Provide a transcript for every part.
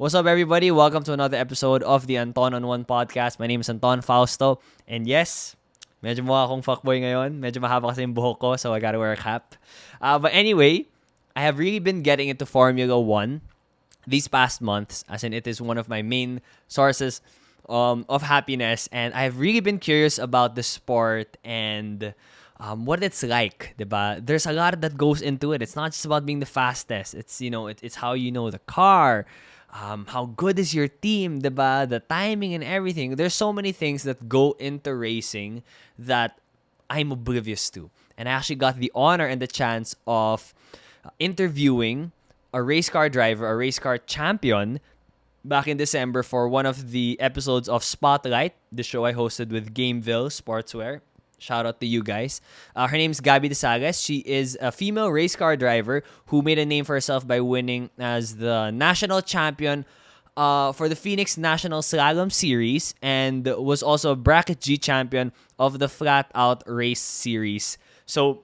What's up, everybody? Welcome to another episode of the Anton on One podcast. My name is Anton Fausto. And yes, medyo mukha akong fuckboy ngayon. Medyo mahaba kasi yung buhok ko, so I gotta wear a cap. But anyway, I have really been getting into Formula 1 these past months, as in it is one of my main sources of happiness. And I've really been curious about the sport and what it's like, diba? There's a lot that goes into it. It's not just about being the fastest. It's how you know the car, how good is your team, diba? The timing and everything. There's so many things that go into racing that I'm oblivious to. And I actually got the honor and the chance of interviewing a race car driver, a race car champion, back in December for one of the episodes of Spotlight, the show I hosted with Gameville Sportswear. Shout out to you guys. Her name's Gabie Desales. She is a female race car driver who made a name for herself by winning as the national champion for the Phoenix National Slalom Series and was also a Bracket G champion of the Flat Out Race Series. So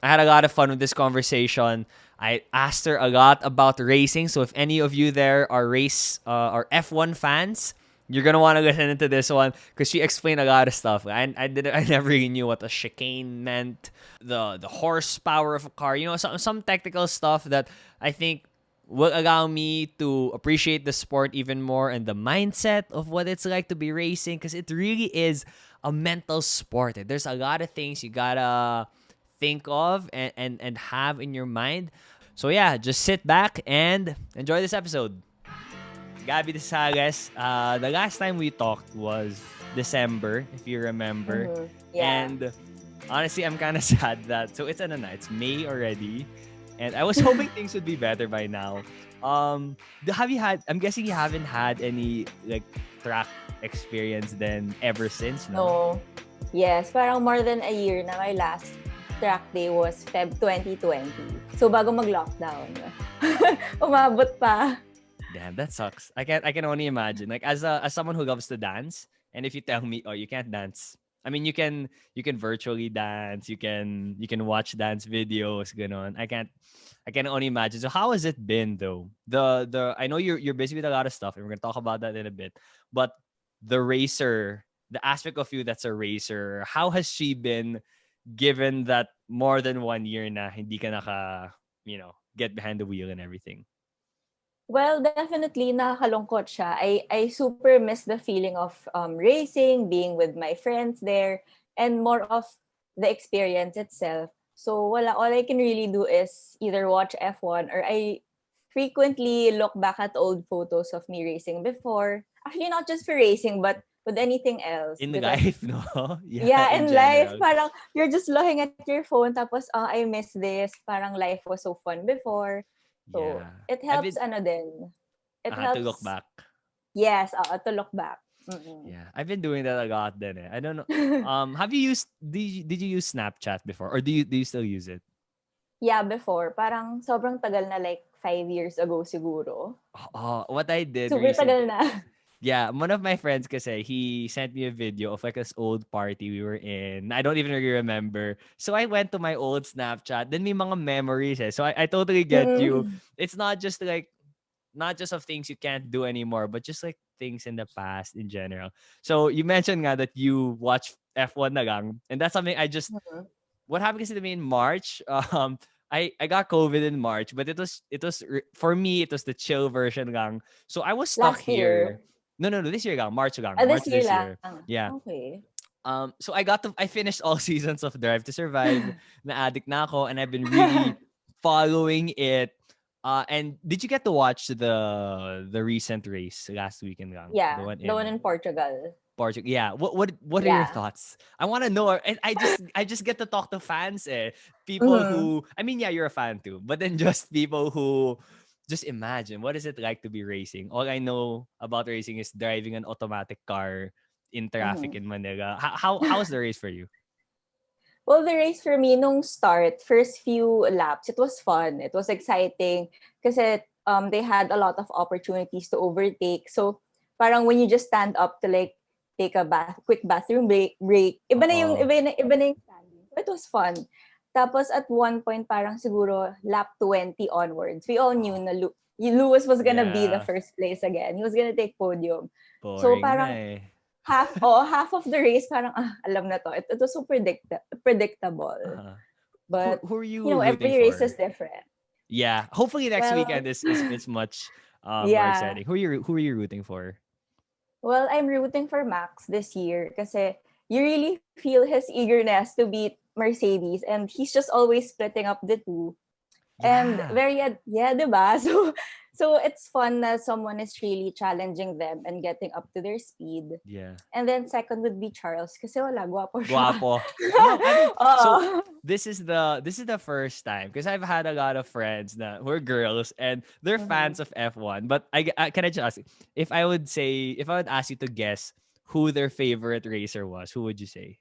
I had a lot of fun with this conversation. I asked her a lot about racing. So if any of you there are or F1 fans, you're gonna want to listen into this one because she explained a lot of stuff. I never really knew what a chicane meant, the horsepower of a car. Some technical stuff that I think will allow me to appreciate the sport even more and the mindset of what it's like to be racing, because it really is a mental sport. There's a lot of things you gotta think of and have in your mind. So yeah, just sit back and enjoy this episode. Gabie Desales, the last time we talked was December, if you remember. Yeah. And honestly, I'm kind of sad that, so it's it's May already. And I was hoping things would be better by now. I'm guessing you haven't had any like track experience then ever since, no? No. Yes, parang more than a year na. My last track day was Feb 2020. So bago mag-lockdown. Umabot pa. Damn, that sucks. I can only imagine. Like as someone who loves to dance, and if you tell me, oh, you can't dance. I mean, you can virtually dance. You can watch dance videos. Ganon. I can only imagine. So how has it been though? The I know you're busy with a lot of stuff, and we're gonna talk about that in a bit. But the racer, the aspect of you that's a racer, how has she been? Given that more than 1 year na hindi ka get behind the wheel and everything. Well, definitely nakakalungkot siya. I super miss the feeling of racing, being with my friends there, and more of the experience itself. So all I can really do is either watch F1 or I frequently look back at old photos of me racing before. Actually, not just for racing, but with anything else. In Because life, no? yeah, In in life, general. parang you're just looking at your phone tapos, I miss this. Parang life was so fun before. So, Yeah. it I've helps been ano din. It to look helps, back. yes, to look back. Mm-mm. Yeah. I've been doing that a lot then. I don't know. Have you used did you use Snapchat before, or do you still use it? Yeah, before. Parang sobrang tagal na, like 5 years ago siguro. Oh, what I did Super tagal recently. na. Yeah, one of my friends kasi he sent me a video of like this old party we were in. I don't even really remember. So I went to my old Snapchat. Then may mga memories eh. So I totally get you. Mm. It's not just of things you can't do anymore, but just like things in the past in general. So you mentioned nga that you watch F1 na lang. And that's something Mhm. what happened kasi to me in March, I got COVID in March, but for me it was the chill version lang. So I was stuck Last year. here. No, this year lang, March lang, This March year this year. lang. Yeah. Okay. So I finished all seasons of Drive to Survive. Na addict na ako, and I've been really following it. And did you get to watch the recent race last weekend lang? The Yeah, one the one in in Portugal. Portugal. Yeah. What are your Yeah. thoughts? I want to know. And I just get to talk to fans. People Mhm. who, I mean, yeah, you're a fan too, but then just people who just imagine what is it like to be racing. All I know about racing is driving an automatic car in traffic Mhm. in Manila. How was the race for you? Well, the race for me, nung start, first few laps, it was fun. It was exciting kasi they had a lot of opportunities to overtake. So, parang when you just stand up to like take a quick bathroom break, Uh-oh. iba na yung standing. So, it was fun. Tapos at one point, parang siguro lap 20 onwards, we all knew Oh. na Lewis was gonna be the Yeah. first place again. He was gonna take podium. So Boring na parang eh. half of the race parang alam na to. It was so predictable. Uh-huh. But Who are you rooting every race for? is different. Yeah. Hopefully next Well, weekend is much more yeah. exciting. Who are you rooting for? Well, I'm rooting for Max this year kasi you really feel his eagerness to beat Mercedes and he's just always splitting up the two. And Yeah. yeah, diba? So it's fun that someone is really challenging them and getting up to their speed. Yeah. And then second would be Charles kasi wala, guwapo siya. Guapo. Wow. I mean, so Oo. this is the first time because I've had a lot of friends that who are girls and they're Mhm. fans of F1. But I can I just ask you, if I would ask you to guess who their favorite racer was, who would you say?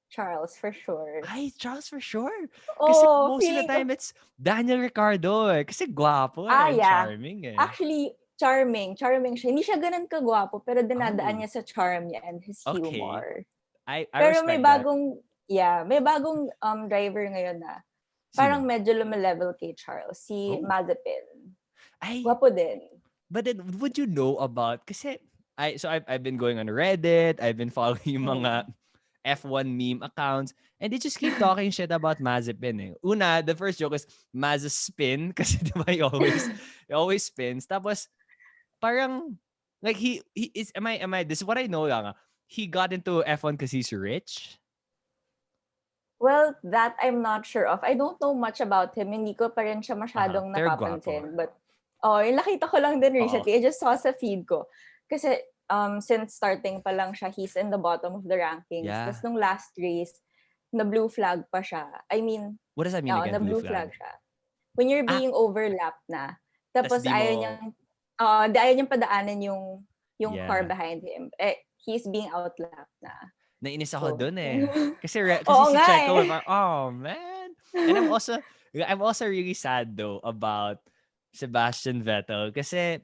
Charles for sure. Ay, Charles for sure. Kasi Oh, most of the feeling ko time it's Daniel Ricardo eh. Kasi guwapo eh and yeah. charming eh. Actually, charming. Charming siya. Hindi siya ganun kagwapo, pero dinadaan Oh, niya sa charm niya and his okay. humor. I Pero may respect that. bagong, may bagong driver ngayon na parang Sino? medyo lumelevel kay Charles. Si Oh. Mazepin. Ay, Gwapo din. but then would you know about kasi I've been going on Reddit, I've been following yung Mm. mga F1 meme accounts and they just keep talking shit about Mazepin eh. Una, the first joke is Mazespin kasi di ba he always spins. Tapos parang like he is am I this is what I know lang. He got into F1 because he's rich. Well, that I'm not sure of. I don't know much about him. Hindi ko pa rin siya masyadong Pero guwapo. napapansin. But, yung nakita ko lang din Oo. recently. I just saw sa feed ko. Kasi, since starting pa lang siya, he's in the bottom of the rankings. Yeah. Tapos nung last race, na blue flag pa siya. I mean, What does that mean again, na blue blue flag? flag siya. When you're Ah, being overlapped na, tas tapos di ayaw mo niyang, ayaw niyang padaanan yung car yeah. behind him. He's being outlapped na. Nainis ako So, dun eh. Kasi oo si nga Checo, eh. parang, oh man. And I'm also really sad though about Sebastian Vettel kasi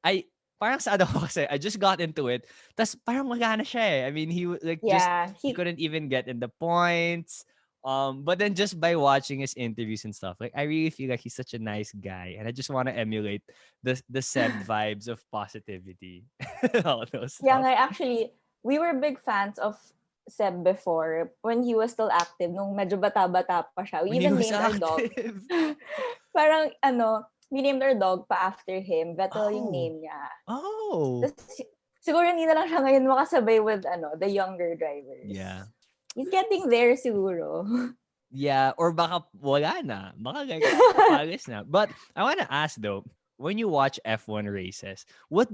I parang sad ako kasi I just got into it. Tas parang wala na siya eh. I mean, Yeah, he couldn't even get in the points. But then just by watching his interviews and stuff, like I really feel like he's such a nice guy, and I just want to emulate the Seb vibes of positivity, all those yeah, stuff. nga, actually, we were big fans of Seb before when he was still active, nung medyo bata-bata pa siya. We When he even was named our dog. active. Parang, we named our dog pa after him. Vettel yung Oh. name niya. Oh. Tas, siguro hindi na lang siya ngayon makasabay with, the younger drivers. Yeah. He's getting there siguro. Yeah. Or baka wala na. Baka like, papalis na. But I want to ask though, when you watch F1 races, what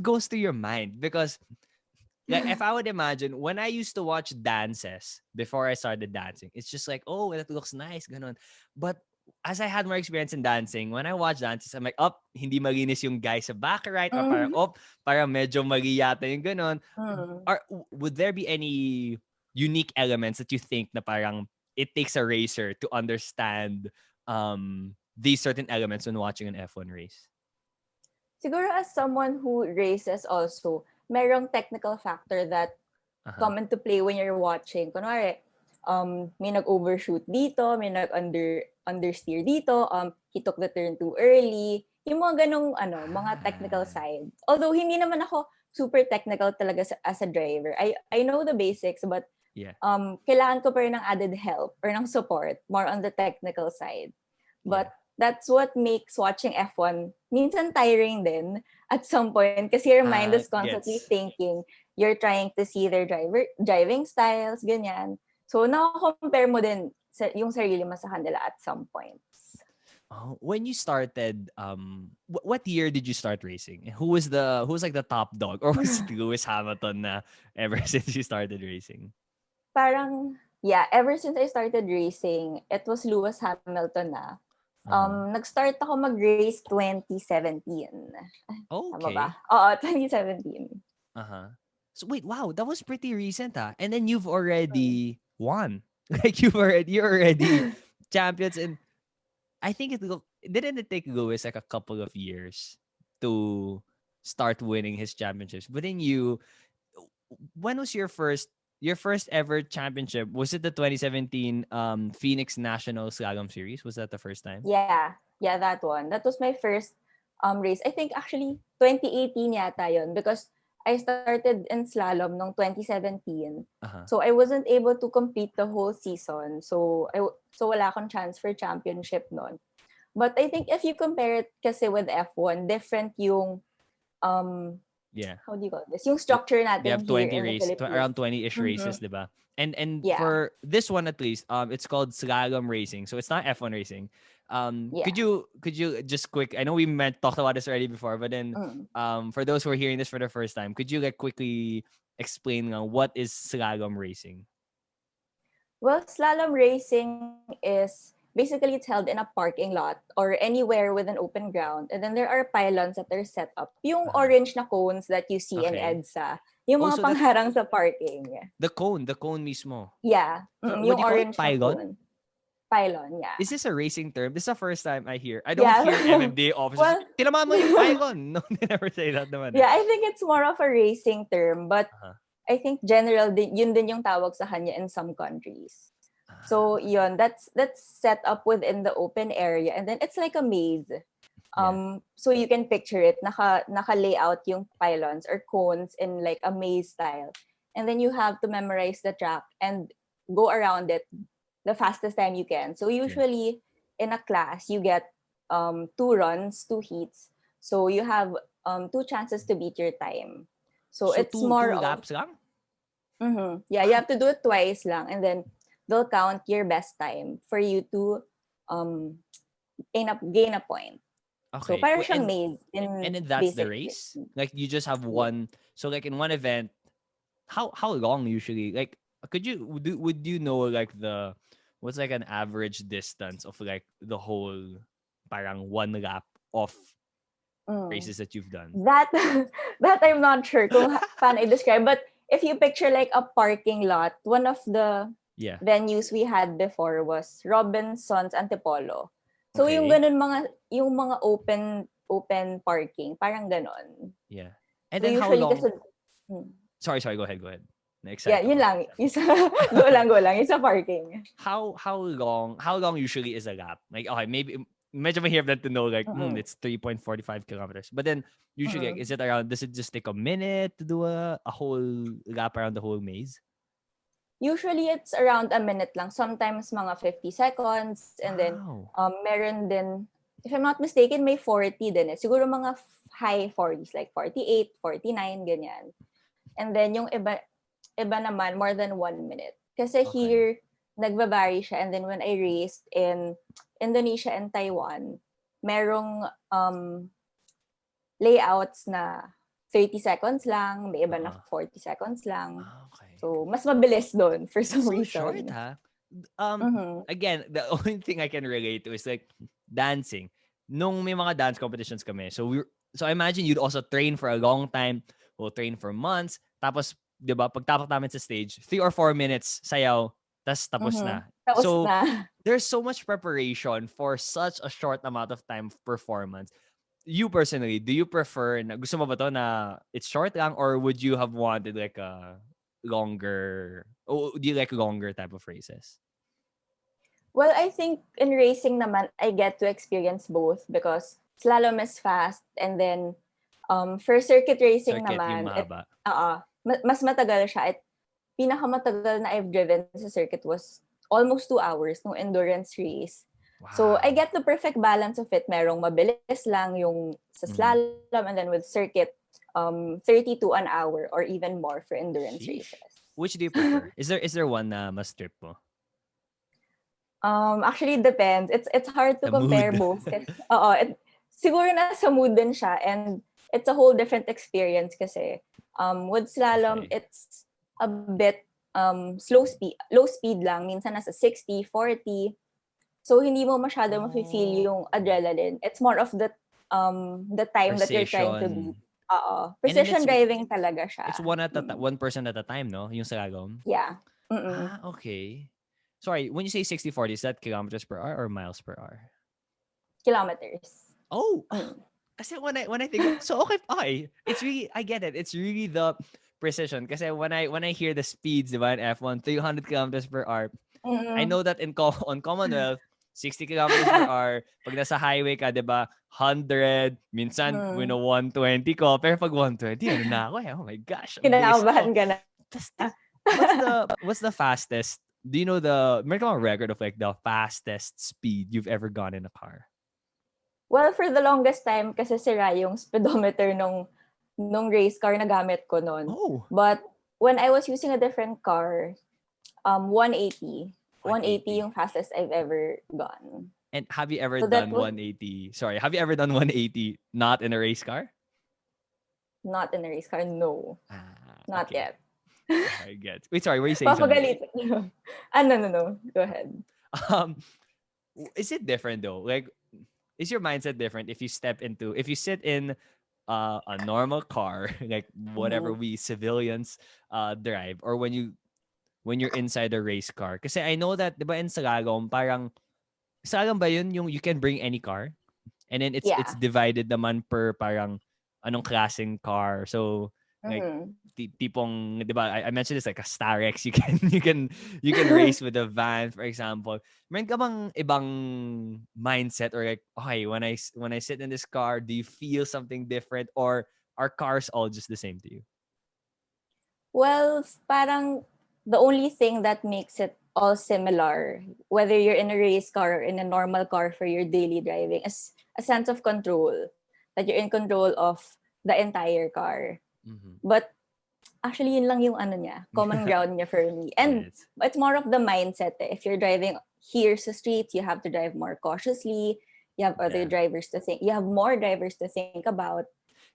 goes through your mind? Because like if I would imagine when I used to watch dances before I started dancing, it's just like, oh, that looks nice, ganon. But as I had more experience in dancing, when I watch dances, I'm like, hindi malinis yung guy sa back right, or parang, Mm. parang medyo mali yata yung ganon. Mm. Would there be any unique elements that you think na parang it takes a racer to understand these certain elements when watching an F1 race? Siguro as someone who races also, merong technical factor that Uh-huh. come into play when you're watching. Kunwari, may nag-overshoot dito, may nag-understeer dito, he took the turn too early. Yung mga ganong, mga technical side. Although, hindi naman ako super technical talaga as a driver. I know the basics, but Yeah. kailangan ko pa rin ng added help or ng support, more on the technical side. But Yeah. that's what makes watching F1 minsan tiring din at some point kasi your mind is constantly Gets. thinking, you're trying to see their driving styles, ganyan. So, na-compare mo din yung sarili mo sa kanila at some points. Oh, when you started, what year did you start racing? Who was like the top dog, or was it Lewis Hamilton na ever since you started racing? Parang, yeah, ever since I started racing, it was Lewis Hamilton na. Nag-start ako mag-race 2017. Tama ba? Okay. Oo, 2017. So wait, wow, that was pretty recent, and then you've Mm. already won. Like you're already champions, and I think didn't it take Lewis like a couple of years to start winning his championships? But then when was your first ever championship? Was it the 2017 Phoenix National Slalom Series? Was that the first time? Yeah. Yeah, that one. That was my first race. I think actually 2018 yata yun because I started in slalom noong 2017. Uh-huh. So I wasn't able to compete the whole season. So wala akong chance for championship noon. But I think if you compare it kasi with F1, different yung Yeah. how do you call this? Yung Th- structure They natin have here 20 in the race, Philippines. around 20-ish races, Mm-hmm. diba? And Yeah. for this one at least, it's called Slalom Racing. So it's not F1 racing. Could Yeah. you just quick, I know we talked about this already before, but then Mm. for those who are hearing this for the first time, could you like quickly explain what is Slalom Racing? Well, slalom racing is basically it's held in a parking lot or anywhere with an open ground. And then there are pylons that are set up. Yung Uh-huh. orange na cones that you see in Okay. EDSA. Yung mga Also that pangharang sa parking. the cone mismo. Yeah. So what Yung do you call it? orange na Pylon? cone. Pylon, yeah. Is this a racing term? This is the first time I hear. I don't hear Yeah. MMDA officers. Well, Tinamaan mo yung pylon. No, they never say that naman. yeah, I think it's more of a racing term. But Uh-huh. I think general, yun din yung tawag sa kanya in some countries. So Ah, yun, that's set up within the open area, and then it's like a maze. yeah. So you can picture it, naka layout yung pylons or cones in like a maze style, and then you have to memorize the track and go around it the fastest time you can. So Yeah. usually in a class you get two runs, two heats. So you have two chances to beat your time. So So it's two more of laps lang? yeah, you Wow. have to do it twice lang, and then they'll count your best time for you to um gain a point. So Okay. parang siyang maze And in then that's the basic race? racing. Like you just have Yeah. one, so like in one event, how long usually? Like would you know like what's like an average distance of like the whole parang one lap of Mm. races that you've done? That that I'm not sure kung paano i-describe, but if you picture like a parking lot, one of the Yeah. venues we had before was Robinson's Antipolo. So yung Okay. ganun yung mga open parking, parang ganon. Yeah. And So then how usually long? kasi hmm. Sorry, go ahead. Yeah, Na-excite yun ako. lang. Isa, go lang. Isa parking. How long usually is a lap? Like okay, maybe medyo mahirap na to know like Mm-mm. it's 3.45 kilometers. But then usually like, Mm-mm. is it around does it just take a minute to do a whole lap around the whole maze? Usually, it's around a minute lang. Sometimes mga 50 seconds. And then, Wow. meron din, if I'm not mistaken, may 40 din eh. Siguro mga high 40s, like 48, 49, ganyan. And then, yung iba naman, more than 1 minute. Kasi Okay. here, nagbabari siya. And then, when I raced in Indonesia and Taiwan, merong layouts na 30 seconds lang, may iba na Uh-huh. 40 seconds lang. Okay. So, mas mabilis doon for some That's so short, reason. huh? Mm-hmm. Again, the only thing I can relate to is like dancing. Nung may mga dance competitions kami, so I imagine you'd also train for a long time. We'll train for months. Tapos, 'di ba, pagtapak namin sa stage, 3 or 4 minutes sayaw, tapos Mm-hmm. na. Tapos So, na. there's so much preparation for such a short amount of time performance. You personally, do you prefer na gusto mo ba to na it's short lang or would you have wanted like a longer do you like longer type of races? Well, I think in racing naman, I get to experience both because slalom is fast and then for circuit racing Circuit yung naman, mahaba. mas matagal siya. Pinakamatagal na I've driven sa circuit was almost 2 hours no endurance race. So I Wow. get the perfect balance of it. Merong mabilis lang yung sa Mhm. slalom and then with circuit, 30 to an hour or even more for endurance Sheesh. races. Which do you prefer? Is there one na mas trip mo? Actually, it depends. It's hard to The compare mood. both. Kasi, siguro nasa mood din siya and it's a whole different experience kasi with slalom, Okay. it's a bit low speed lang. Minsan nasa 60, 40. So, hindi mo masyado mafe-feel Oh. yung adrenaline. It's more of the time that you're trying to beat. Precision. And then Precision driving talaga siya. it's one person at a time, no? Yung slalom. Yeah. Mm-mm. Ah, okay. Sorry, when you say 60/40, is that kilometers per hour or miles per hour? Kilometers. Oh, Mm. kasi when I think so okay, it's really I get it. It's really the precision. Kasi when I hear the speeds, diba, in F1, 300 kilometers per hour, I Mm-mm. know that on Commonwealth, 60 kilometers per hour. Pag nasa highway ka, di ba, 100, minsan, 120 ko. Pero pag 120, ano na ako eh. Oh my gosh, ang bilis ko. Kinakabahan ka na. Tas, what's the fastest? Do you know meron ka bang record of like the fastest speed you've ever gone in a car? Well, for the longest time, kasi sira yung speedometer nung race car na gamit ko noon. Oh. But when I was using a different car, 180. 180 yung fastest I've ever gone. And have you ever So that done was 180? Sorry, have you ever done 180 not in a race car? not in a race car, no. Not Okay. yet. I get. Wait, sorry, were you saying something? Papagalitan. No. Go ahead. Is it different though? Like, is your mindset different if you sit in a normal car, like whatever we civilians drive, or when you're inside a race car? Kasi I know that, di ba, in Slalom, Slalom ba yun yung you can bring any car? And then it's divided naman per parang anong klaseng car. So like tipong, di ba, I mentioned this like a Starex, you can race with a van, for example. Meron ka bang ibang mindset or like, okay, when I sit in this car, do you feel something different, or are cars all just the same to you? Well, parang the only thing that makes it all similar, whether you're in a race car or in a normal car for your daily driving, is a sense of control, that you're in control of the entire car. But actually, yun lang yung common ground niya for me. And it's more of the mindset. If you're driving here sa streets, you have to drive more cautiously. You have other drivers to think. You have more drivers to think about.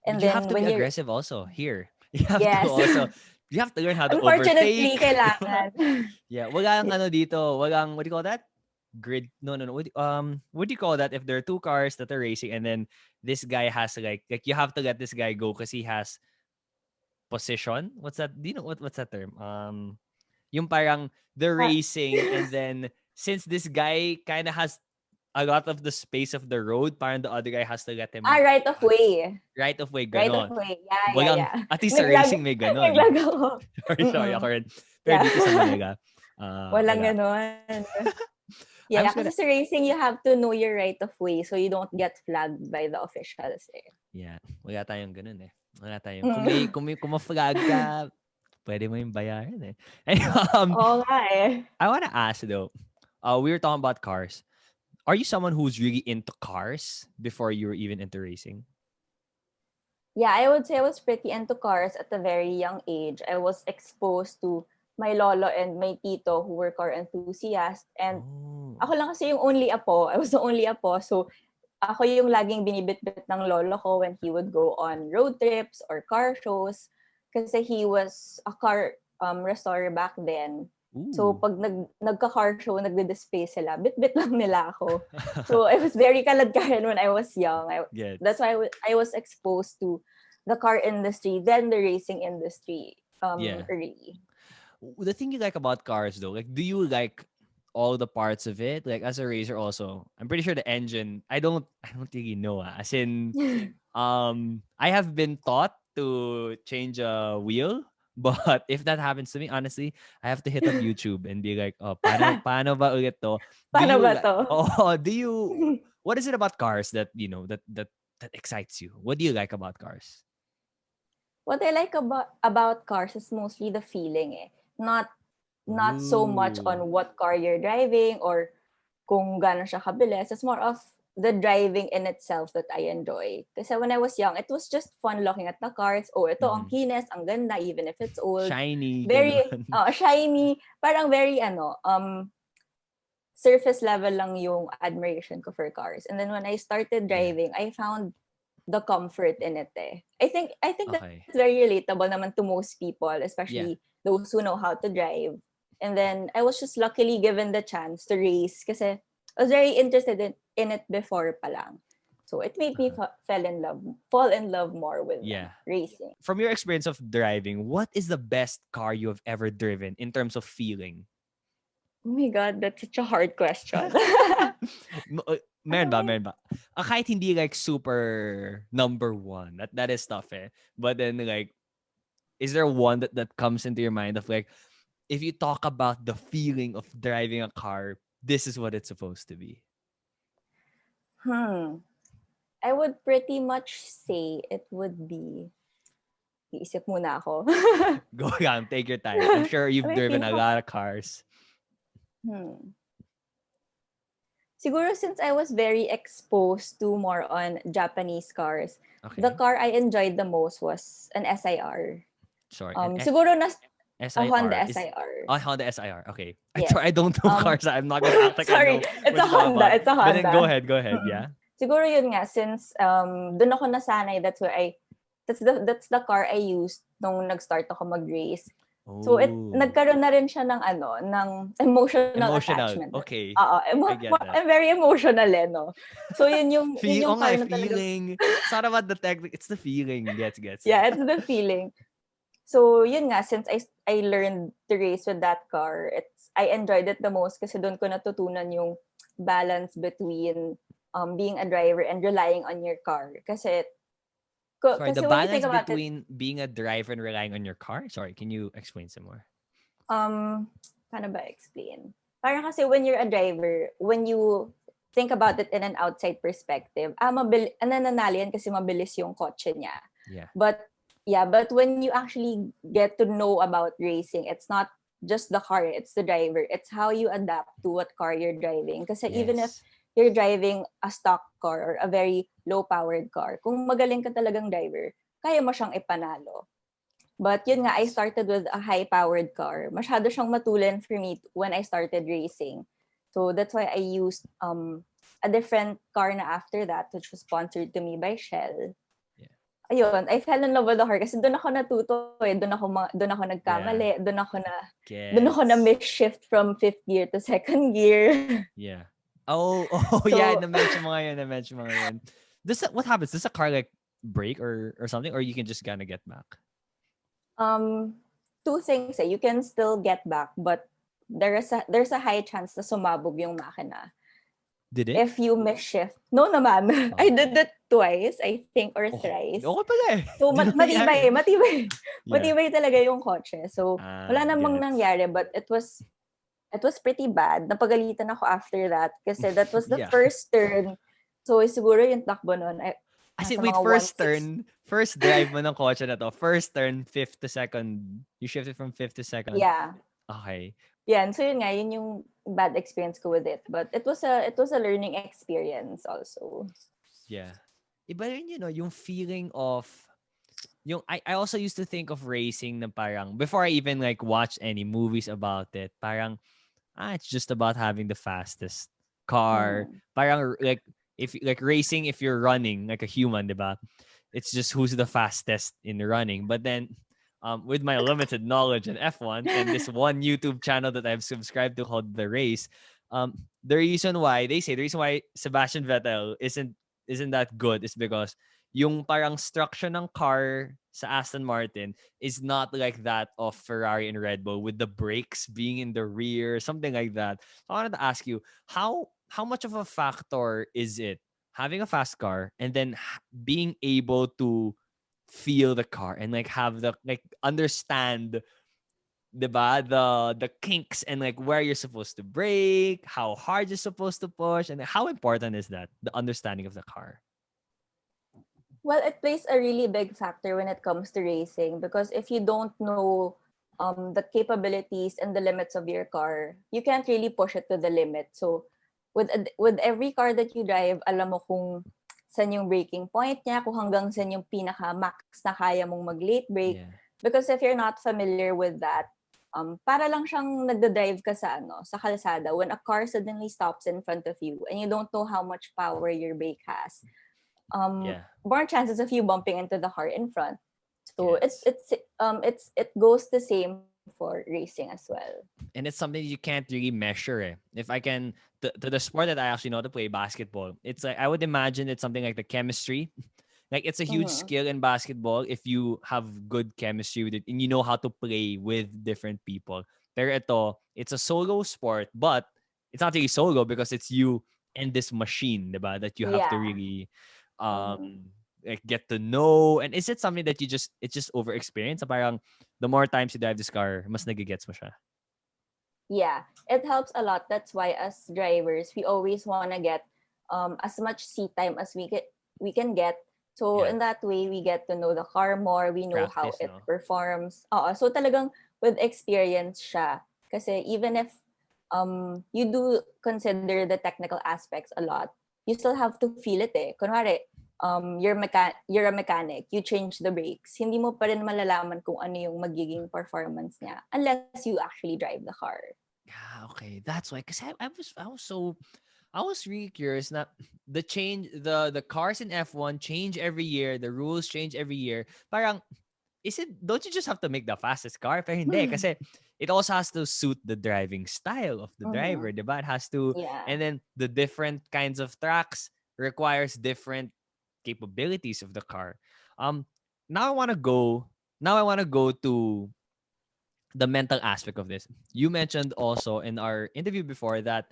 And you then have to when be you're aggressive also here. You have to also, you have to learn how to unfortunately, overtake. kailangan. Yeah, walang dito, walang, what do you call that? Grid? No. What do you call that if there are two cars that are racing and then this guy has like you have to let this guy go because he has position? What's that? Do you know what's that term? Yung parang they're racing and then since this guy kind of has a lot of the space of the road, parang the other guy has to let him right of way. Right of way, Right ganon. of way. Walang, Yeah. at least sa racing may ganon. Naglag ako. sorry, ako rin. Pero dito sa Manila, Walang wala. ganon. Yeah, kasi sa racing, you have to know your right of way so you don't get flagged by the officials. Yeah, wala tayong ganun eh. Wala tayong, kung ma-flag ka, pwede mo yung bayaran eh. Oo nga eh. I wanna ask though, we were talking about cars. Are you someone who's really into cars before you were even into racing? Yeah, I would say I was pretty into cars at a very young age. I was exposed to my lolo and my tito who were car enthusiasts. And ako lang kasi yung only apo. I was the only apo. So, ako yung laging binibit-bit ng lolo ko when he would go on road trips or car shows. Kasi he was a car restorer back then. So, pag nagka-car show, nagdi-display sila, bit-bit lang nila ako. So, I was very kaladkaran when I was young. That's why I was exposed to the car industry, then the racing industry early. The thing you like about cars, though, like, do you like all the parts of it? Like, as a racer also, I'm pretty sure the engine, I don't really know. As in, I have been taught to change a wheel. But if that happens to me, honestly, I have to hit up YouTube and be like, oh, paano ba ulit to? Paano ba to? What is it about cars that, that excites you? What do you like about cars? What I like about cars is mostly the feeling Not so much on what car you're driving or kung gaano siya kabilis. It's more of the driving in itself that I enjoy. Kasi when I was young, it was just fun looking at the cars. Oh, ito ang kinis, ang ganda, even if it's old. Shiny. Very shiny. Parang very surface level lang yung admiration ko for cars. And then when I started driving, I found the comfort in it. I think that's very relatable naman to most people, especially those who know how to drive. And then I was just luckily given the chance to race kasi I was very interested in it before pa lang. So it made me fall in love more with racing. From your experience of driving, what is the best car you have ever driven in terms of feeling? Oh my God, that's such a hard question. Meron ba? Kahit hindi like super number one. That is tough eh. But then like, is there one that comes into your mind of like, if you talk about the feeling of driving a car, this is what it's supposed to be? Hmm. I would pretty much say it would be. Iisip muna ako. Go on, take your time. I'm sure Let you've me driven think a of. lot of cars. Hmm. Siguro since I was very exposed to more on Japanese cars, the Okay. car I enjoyed the most was an SIR. Sorry. Siguro a Honda SIR is SIR. Honda SIR. Okay. Yes. I don't know Um, cars. I'm not gonna act like I sorry, know it's what a you talk Honda. about. It's a But then go Honda. ahead. Go ahead. Mm-mm. Yeah. Siguro yun nga since doon ako nasanay, that's the car I used nung nag-start ako mag-race. So Oh, nagkaroon na rin siya ng ng emotional emotional. attachment. Okay. Oo, I get that. I'm very emotional no. So yun Feel, yung oh car nga, na talagang feeling. It's not about the technique. It's the feeling. Gets. yeah, it's the feeling. So yun nga since I learned to race with that car, I enjoyed it the most kasi doon ko natutunan yung balance between being a driver and relying on your car. Sorry, the Kasi when you think balance about it, between being a driver and relying on your car. Sorry, can you explain some more? um, paano ba explain? Parang kasi when you're a driver, when you think about it in an outside perspective, nananalo yan kasi mabilis yung kotse niya. Yeah. But yeah, but when you actually get to know about racing, it's not just the car, it's the driver. It's how you adapt to what car you're driving. Kasi even if Yes. you're driving a stock car or a very low-powered car, kung magaling ka talagang driver, kaya mo siyang ipanalo. But yun nga, I Yes. started with a high-powered car. Masyado siyang matulin for me when I started racing. So that's why I used a different car na after that, which was sponsored to me by Shell. Yeah. Ayun, I fell in love with the car kasi doon ako natuto eh. Doon ako Yeah. nagkamali. Doon ako na Gets. miss shift from fifth gear to second gear. Yeah. Oh, oh yeah, So, na-mention mo ngayon, na-mention mo ngayon. What happens? Does a car like break or something? Or you can just kind of get back? um, two things eh. You can still get back, but there's a high chance na sumabog yung makina. Did it? If you miss shift. No naman. I Oh. did that twice, I think, or Oh, thrice. okay pala eh. So, Di na nangyari. matibay. Yeah. Matibay talaga yung kotse. So, wala namang Gets. nangyari, but it was pretty bad. Napagalitan ako after that kasi that was the Yeah. first turn. So, siguro yung takbo nun, As in, nasa wait, mga first 1.6. turn, first drive mo ng kotse na to, first turn, fifth to second. You shifted from fifth to second. Yeah. Okay. Yan. So, yun nga, yun yung bad experience ko with it. But it was a learning experience also. Yeah. Iba rin, yung feeling of, I also used to think of racing na parang, before I even like watch any movies about it, parang, it's just about having the fastest car. Mm. Parang like, if like racing, if you're running like a human, diba? It's just who's the fastest in running. But then, with my limited knowledge in F1 and this one YouTube channel that I've subscribed to called The Race, the reason why Sebastian Vettel isn't that good is because yung parang structure ng car sa Aston Martin is not like that of Ferrari and Red Bull with the brakes being in the rear, something like that. So I wanted to ask you, how much of a factor is it having a fast car and then being able to feel the car and like have the like understand the kinks and like where you're supposed to brake, how hard you're supposed to push, and how important is that, the understanding of the car? Well, it plays a really big factor when it comes to racing because if you don't know the capabilities and the limits of your car, you can't really push it to the limit. So, with every car that you drive, alam mo kung saan yung braking point niya, kung hanggang saan yung pinaka-max na kaya mong mag-late brake. Yeah. Because if you're not familiar with that, para lang siyang nagda-drive ka sa kalsada when a car suddenly stops in front of you and you don't know how much power your brake has. Yeah. More chances of you bumping into the car in front. So Yes. it goes the same for racing as well. And it's something you can't really measure. If I can, to the sport that I actually know to play, basketball, it's like I would imagine it's something like the chemistry. Like it's a huge Mm-hmm. skill in basketball if you have good chemistry with it and you know how to play with different people. Pero it's a solo sport, but it's not really solo because it's you and this machine, diba, that you have to Yeah. really Mm-hmm. like get to know. And is it something that it's just over experience? Parang the more times you drive this car, mas nagigets mo siya. Yeah, it helps a lot. That's why as drivers, we always want to get as much seat time as we can get. So Yeah. in that way, we get to know the car more. We know how Practice, it no? performs. So talagang with experience siya. Kasi even if you do consider the technical aspects a lot, you still have to feel it eh. Kunwari, you're a mechanic, you change the brakes. Hindi mo pa rin malalaman kung ano yung magiging performance niya unless you actually drive the car. Yeah, okay. That's why. Because I was really curious na the cars in F1 change every year, the rules change every year. Parang don't you just have to make the fastest car? Pero hindi kasi it also has to suit the driving style of the driver, Mhm. diba? It has to, Yeah. and then the different kinds of tracks requires different capabilities of the car. Um now I want to go to the mental aspect of this. You mentioned also in our interview before that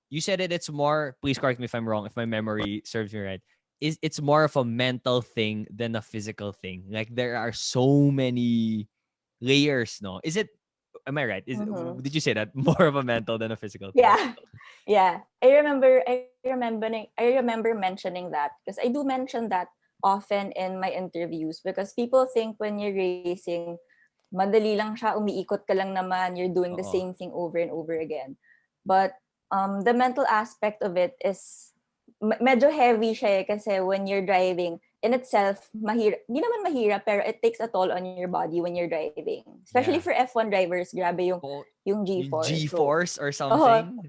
you said it's more, please correct me if I'm wrong, if my memory serves me right, is it's more of a mental thing than a physical thing. Like there are so many layers, no? Is it, am I right? Mhm. Did you say that more of a mental than a physical thing? Yeah. Yeah. I remember mentioning that because I do mention that often in my interviews because people think when you're racing, madali lang siya, umiikot ka lang naman, you're doing the Oo. same thing over and over again. But the mental aspect of it is medyo heavy siya eh, kasi when you're driving, in itself, di naman mahirap, pero it takes a toll on your body when you're driving. Especially for Yeah. F1 drivers, grabe Oh, yung yung G-force. So, G-force or oh, something?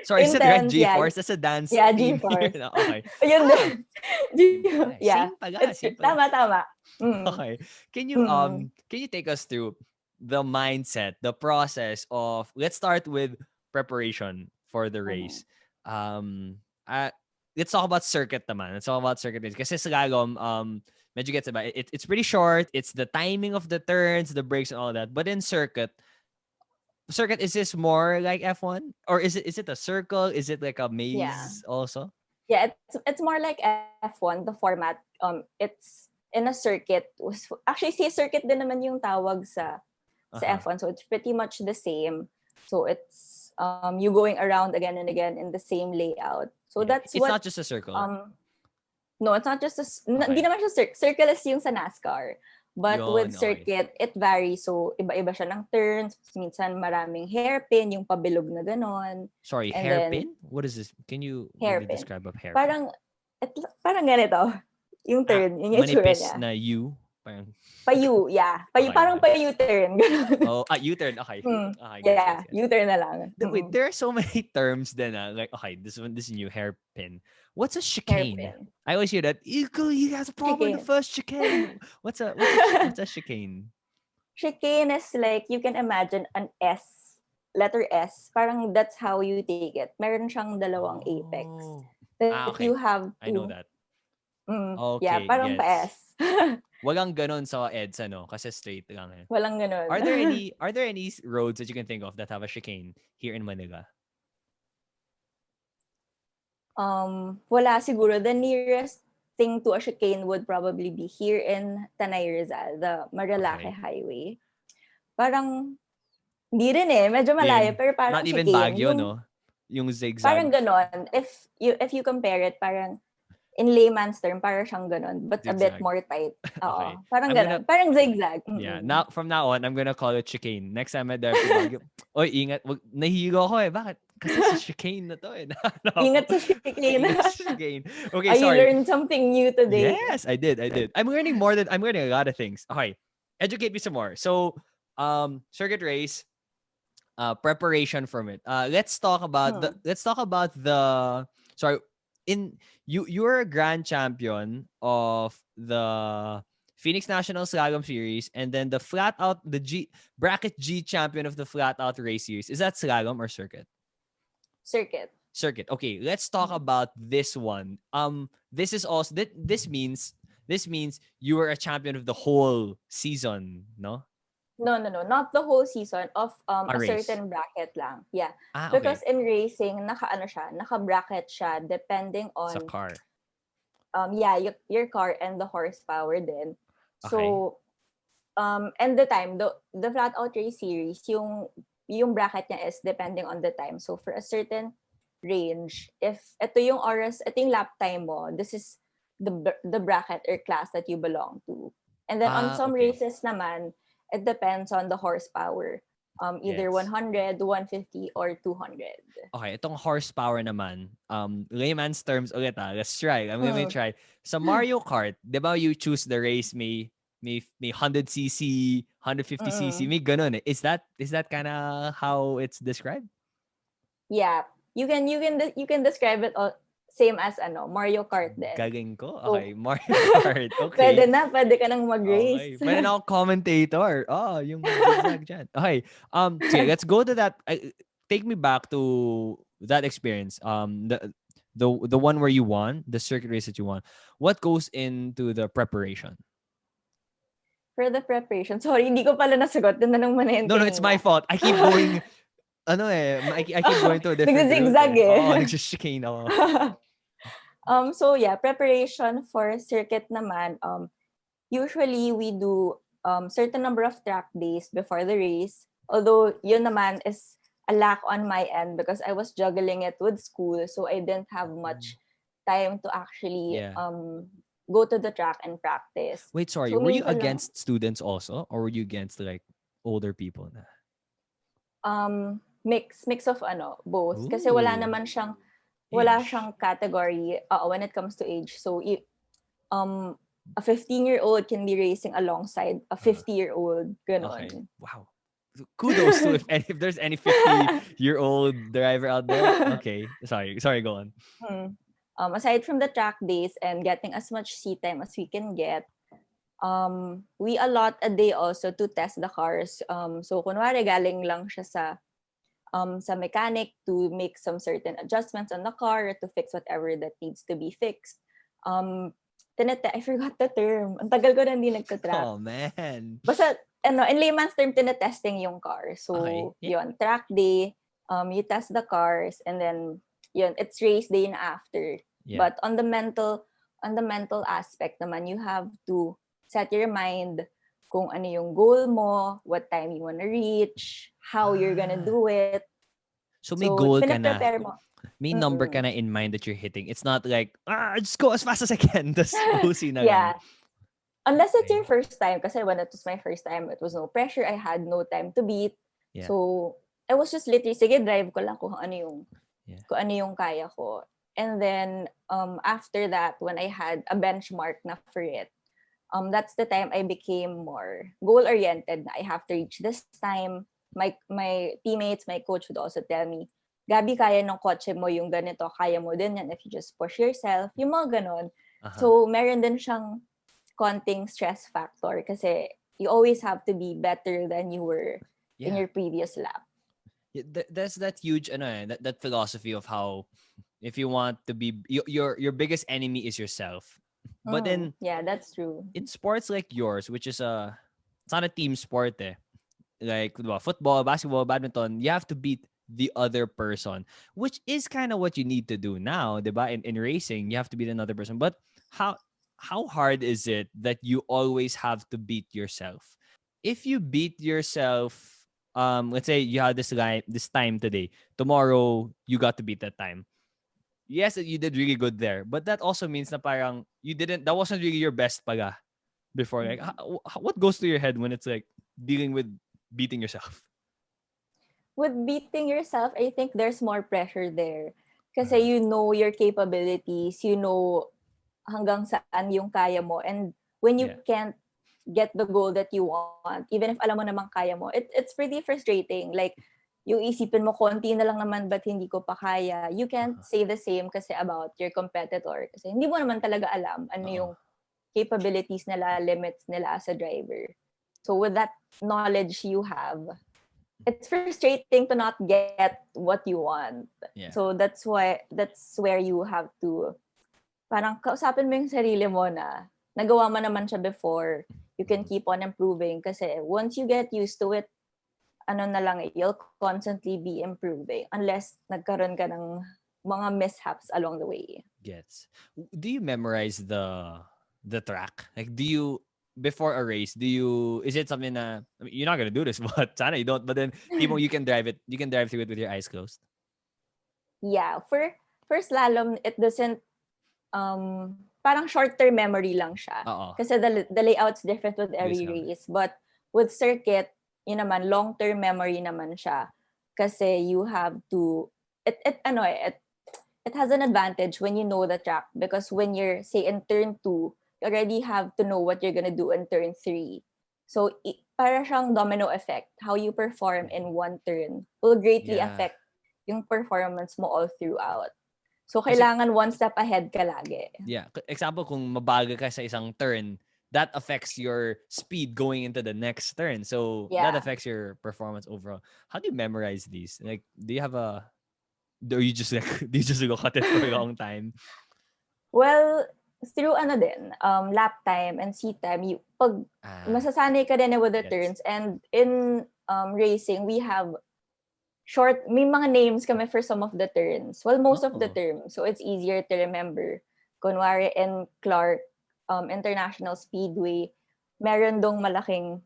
Sorry, is it right? intense, yeah. G-force? That's a dance Yeah, theme here. G-force. Okay. Yun Ah, din. yun pala. Yeah. Same pala, It's same pala. tama, tama. Mm. Okay. Mm. Can you take us through the mindset, the process of, let's start with preparation for the Mhm. race. Um uh, let's talk about circuit naman. Let's talk about circuit race. Kasi slalom, medyo gets about it's pretty short. It's the timing of the turns, the brakes and all that. But in circuit, is this more like F1? Or is it a circle? Is it like a Yeah. maze also? Yeah, it's more like F1, the format. It's in a circuit. Actually, si circuit din naman yung tawag sa Uh-huh. F1. So it's pretty much the same. So it's you going around again and again in the same layout. So Yeah. that's It's what not just a circle. um no, it's not just hindi Okay. naman siya circle is yung sa NASCAR. But with Yun, okay. circuit, it varies. So, iba-iba siya ng turns. Minsan maraming hairpin, yung pabilog na ganon. Sorry, And then, hairpin? What is this? Can you give me a hairpin. describe of hairpin? Parang, it, parang ganito. Yung Ah, turn, yun yung itsura manipis niya. na U. Parang, Payu, yeah. okay, Parang okay. pa-U-turn. Ganon. Oh, U-turn. Okay. Okay, gets, Yeah, gets, gets. U-turn na lang. Wait, there are so many terms then. Like, okay, this is new hairpin. What's a chicane? Hairpin. I always hear that. He has a problem in the Chicane. first chicane. What's a chicane? Chicane is like, you can imagine an S, letter S. Parang that's how you take it. Meron siyang dalawang apex. Oh. That Ah, you okay. have I know to, that. yeah, Okay, parang gets. pa-S. Walang ganon sa EDSA, no? Kasi straight lang eh. Walang ganun. Are there any roads that you can think of that have a chicane here in Manila? Wala siguro. The nearest thing to a chicane would probably be here in Tanay Rizal, the Marilake Okay. Highway. Parang, hindi rin eh. Medyo malayo, Din. pero parang Not even chicane. Baguio, no? Yung Parang zigzag ganon. If you compare it, parang, in layman's term, parang siyang ganon, but a bit zigzag. more tight. Okay. Oo. Parang I'm gonna ganon. Parang zigzag. Yeah, Mm-mm. now from now on, I'm gonna call it chicane. Next time I drive to Baguio, oy, ingat, nahihilo ako eh. Bakit? Kasi sa chicane na to eh. Ano ako? Ingat sa chicane. Ingat sa chicane. Okay, You sorry. learned something new today. Yes, I did. I'm learning a lot of things. Okay. Educate me some more. So, circuit race, preparation from it. Hmm. Let's talk about the sorry, in you're a grand champion of the Phoenix National Slalom Series and then the flat out the G bracket G champion of the flat out race series. Is that slalom or circuit? Circuit. Circuit. Okay, let's talk about this one. This is also this means you were a champion of the whole season, no? No, no, no. Not the whole season of A a race. certain bracket lang. Yeah. Ah, Because okay. in racing, naka-bracket siya depending Sa on car. yeah, your car and the horsepower din. Okay. So and the time, the flat out race series, yung bracket niya is depending on the time. So for a certain range. If ito yung oras, ito yung lap time mo, this is the bracket or class that you belong to. And then on some Okay. races naman, it depends on the horsepower. Either Gets. 100, 150, or 200. Okay, itong horsepower naman, layman's terms ulit let's try. I'm gonna Mm. try. Sa Mario Kart, di ba you choose the race, may 100cc, 150cc, Mm. may ganun eh. Is that kind of how it's described? Yeah, you can describe it same as Mario Kart din. Galing ko. So Okay, Mario Kart. Okay. pwede ka nang mag-race. Okay. Pwede na ako commentator. Oh, yung zigzag dyan. Okay. Sige, let's go to that. Take me back to that experience. The one where you won, the circuit race that you won. What goes into the preparation? For the preparation, sorry, hindi ko pala nasagot. Tinanong mo na yun No, it's my kanina. fault. I keep going, I keep going to a different route Nag-zigzag eh. eh. Oo, nag-chicane ako. So yeah, preparation for circuit naman, usually we do certain number of track days before the race. Although yun naman is a lack on my end because I was juggling it with school, so I didn't have much time to actually Yeah. go to the track and practice. Wait, sorry. So Were you minsan lang, against students also? Or were you against like older people na? mix of both. Kasi Ooh. wala Age. siyang category when it comes to age. So a 15-year-old can be racing alongside a 50-year-old. Ganon. Okay. Wow. Kudos to if there's any 50-year-old driver out there. Okay. Sorry, go on. Aside from the track days and getting as much seat time as we can get, we allot a day also to test the cars. So kunwari galing lang siya sa mechanic to make some certain adjustments on the car to fix whatever that needs to be fixed. I forgot the term. Ang tagal ko na hindi nagtatrack. Oh man. Basta in layman's term, tinetesting yung car. So Okay. Yeah. yun, track day, you test the cars, and then yun, it's race day na after. Yeah. But on the mental aspect naman, you have to set your mind kung ano yung goal mo, what time you wanna reach, how you're gonna do it. So may goal ka na. pinaprepare mo. May number ka na in mind that you're hitting. It's not like, just go as fast as I can. That's pussy na Yeah. lang. Unless it's your first time. Kasi when it was my first time, it was no pressure. I had no time to beat. Yeah. So, I was just literally, sige, drive ko lang kung ano yung kaya ko. And then, after that, when I had a benchmark na for it, that's the time I became more goal-oriented na I have to reach this time. My teammates, my coach would also tell me, Gabie, kaya ng kotse mo yung ganito, kaya mo din yan if you just push yourself. Yung mga ganon. Uh-huh. So, meron din siyang konting stress factor kasi you always have to be better than you were in your previous lap. Yeah, that's that huge that philosophy of how if you want to be your biggest enemy is yourself. But then yeah, that's true. In sports like yours, which is it's not a team sport like football, basketball, badminton, you have to beat the other person, which is kind of what you need to do now, diba? In racing, you have to beat another person. But how hard is it that you always have to beat yourself? If you beat yourself, let's say you had this time today, tomorrow you got to beat that time. Yes, you did really good there, but that also means na parang that wasn't really your best paga before. Like, what goes through your head when it's like dealing with beating yourself? With beating yourself, I think there's more pressure there. Kasi you know your capabilities, you know hanggang saan yung kaya mo. And when you can't get the goal that you want, even if alam mo namang kaya mo, it's pretty frustrating. Like, yung isipin mo, konti na lang naman, ba't hindi ko pa kaya? You can't say the same kasi about your competitor. Kasi hindi mo naman talaga alam ano yung capabilities nila, limits nila as a driver. So with that knowledge you have, it's frustrating to not get what you want. Yeah. So that's where you have to parang kausapin mo yung sarili mo na nagawa mo naman siya before. You can keep on improving kasi once you get used to it, you'll constantly be improving unless nagkaroon ka ng mga mishaps along the way. Gets. Do you memorize the track? Like, do you before a race? Is it something that you're not gonna do this, but sana you don't. But then, you can drive it. You can drive through it with your eyes closed. Yeah, for slalom, it doesn't parang short-term memory lang siya. Oo. Kasi the layout's different with Yes, every nga. race. But with circuit, yun naman, long-term memory naman siya. Kasi you have to, it has an advantage when you know the track because when you're, say, in turn 2, you already have to know what you're gonna do in turn 3. So, para siyang domino effect. How you perform in one turn will greatly Yeah. affect yung performance mo all throughout. So, Kasi, kailangan one step ahead ka lagi. yeah. Example, kung mabagal ka sa isang turn, that affects your speed going into the next turn. So, that Yeah. affects your performance overall. How do you memorize these? Like, do you have a... Or you just like, do you just look at it for a long time? Well, through lap time and seat time, pag masasanay ka din with the turns. And in racing, we have may mga names kami for some of the turns. Well, most of the terms. So it's easier to remember. Kunwari in Clark International Speedway, meron dong malaking,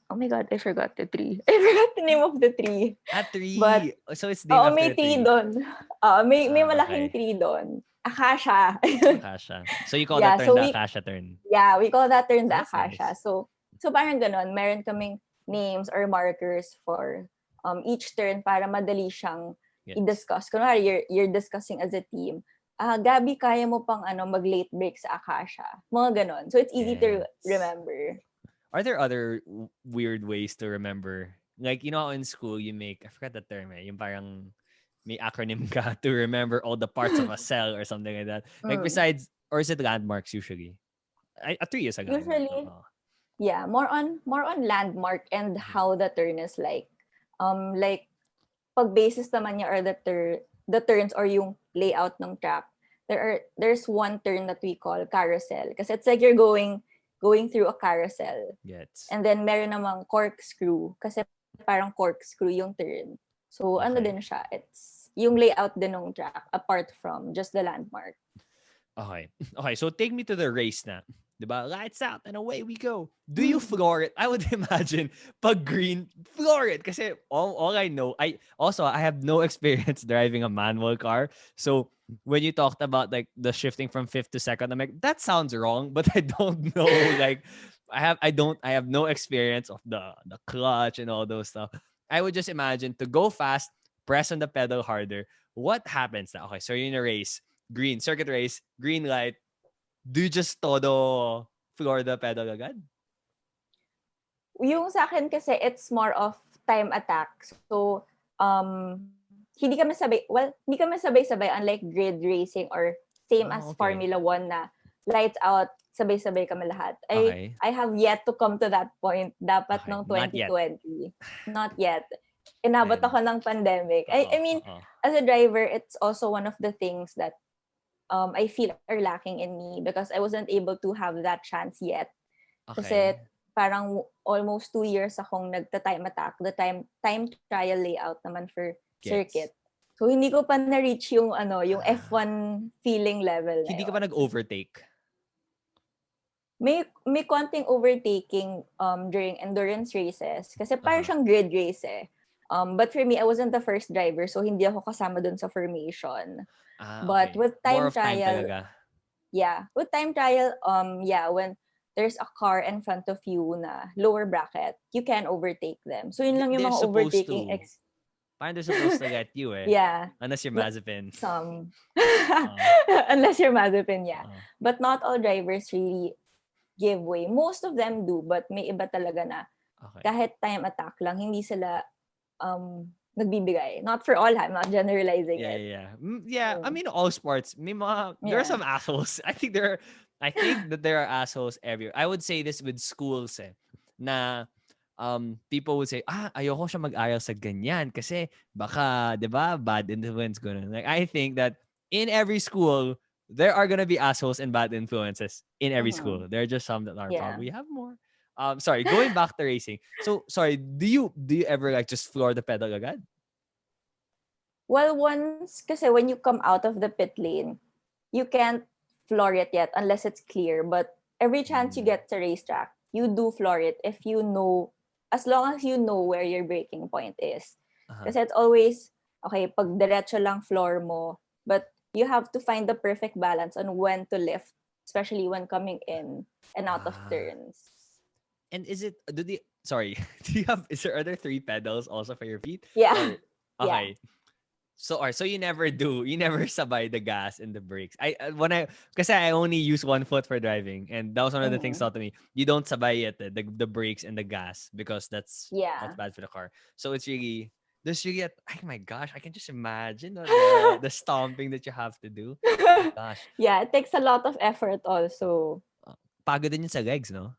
oh my God, I forgot the tree. I forgot the name of the tree. Tree. But, so it's named after may a tree. tree doon. May malaking tree doon. Acacia. Acacia. So you call that turn the Acacia turn? Yeah, we call that turn the That's Acacia. nice. So parang ganon, meron kaming names or markers for each turn para madali siyang i-discuss. Kunwari, you're discussing as a team. Gabie, kaya mo pang mag-late break sa Acacia. Mga ganon. So it's easy to remember. Are there other weird ways to remember? Like, you know, in school, you make, I forgot the term, yung parang may acronym ka to remember all the parts of a cell or something like that. Like, besides, or is it landmarks usually? A tree is a landmark. Usually, yeah, more on landmark and how the turn is like. Like, pag basis naman niya or the turns or yung layout ng track, there's one turn that we call carousel. Kasi it's like you're going through a carousel. And then meron namang corkscrew. Kasi parang corkscrew yung turn. So din siya. It's yung layout din ng track apart from just the landmark. Okay, so take me to the race na. Diba? Lights out and away we go. Do you floor it? I would imagine pag green, floor it. Kasi all I know, I have no experience driving a manual car. So when you talked about like the shifting from fifth to second, I'm like, that sounds wrong, but I don't know. Like I have no experience of the clutch and all those stuff. I would just imagine to go fast, press on the pedal harder. What happens now? Okay, so you're in a race, green, circuit race, green light. Do you just todo floor the pedal agad? Yung sa akin kasi, it's more of time attack. So, hindi kami sabay-sabay unlike grid racing or same as Formula 1 na lights out, sabay-sabay kami lahat. I have yet to come to that point. Dapat ng 2020. Not yet. Inabot ako ng pandemic. I mean, as a driver, it's also one of the things that I feel are lacking in me because I wasn't able to have that chance yet. Kasi parang almost 2 years akong nagta-time attack. The time trial layout naman for circuit. So hindi ko pa na-reach yung yung F1 feeling level. Hindi ka pa nag-overtake? May konting overtaking during endurance races kasi parang siyang grid race eh. But for me, I wasn't the first driver, so hindi ako kasama dun sa formation. But with time trial, with time trial, when there's a car in front of you na lower bracket, you can overtake them. So yun lang yung mga overtaking. Parang they're supposed to get you eh. Yeah. Unless you're Mazepin. Some. Unless you're Mazepin, yeah. But not all drivers really give way. Most of them do, but may iba talaga na kahit time attack lang, hindi sila nagbibigay. Not for all, I'm not generalizing it. Yeah. I mean, all sports, may mga, there are some assholes. I think that there are assholes everywhere. I would say this with schools na people would say, ayoko siya mag-aral sa ganyan kasi baka, di ba, bad influence gonna. Like, I think that in every school, there are gonna be assholes and bad influences in every school. There are just some that are probably have more. Sorry, going back to racing. So, sorry, do you ever like just floor the pedal agad? Well, once, kasi when you come out of the pit lane, you can't floor it yet unless it's clear. But every chance you get to racetrack, you do floor it if you know, as long as you know where your braking point is. Kasi it's always okay, pag diretso lang floor mo, but you have to find the perfect balance on when to lift, especially when coming in and out of Ah. turns. And is it sorry, are there three pedals also for your feet? Yeah. Or Yeah. okay. So you never sabay the gas and the brakes. When I Kasi I only use one foot for driving, and that was one of the things Mm-hmm. taught to me. You don't sabay it, the brakes and the gas, because that's Yeah. bad for the car. So it's really there's really oh my gosh, I can just imagine the stomping that you have to do. Oh my gosh. Yeah, it takes a lot of effort also. Uh, Pagod din yun sa legs, no?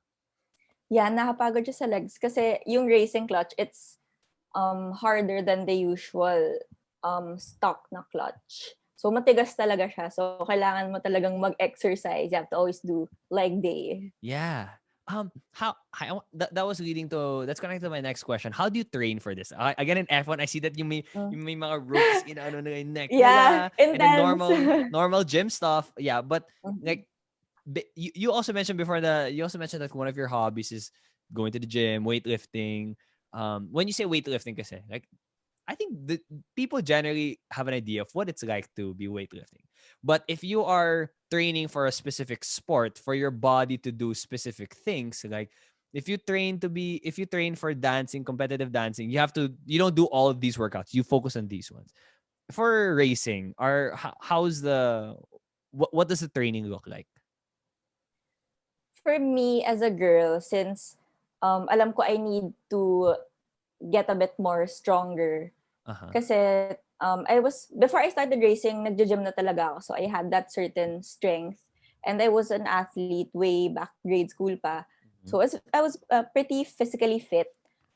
Yeah, nakapagod siya sa legs kasi yung racing clutch, it's harder than the usual stock na clutch. So matigas talaga siya. So kailangan mo talagang mag-exercise. You have to always do leg day. Yeah. That was leading to that's connected to my next question. How do you train for this? Again in F1, I see that Mm. you may mga ropes in ano na yung neck Yeah, nila, and then intense. normal gym stuff. Yeah, but Mhm. like you also mentioned before that you also mentioned that one of your hobbies is going to the gym, weightlifting. When you say weightlifting, kasi like I think the people generally have an idea of what it's like to be weightlifting. But if you are training for a specific sport, for your body to do specific things, like if you train for dancing, competitive dancing, you don't do all of these workouts. You focus on these ones. For racing, how's what does the training look like? For me as a girl, since alam ko I need to get a bit more stronger. Uh-huh. Kasi before I started racing, nagja-gym na talaga ako. So I had that certain strength. And I was an athlete way back grade school pa. Mhm. So I was pretty physically fit.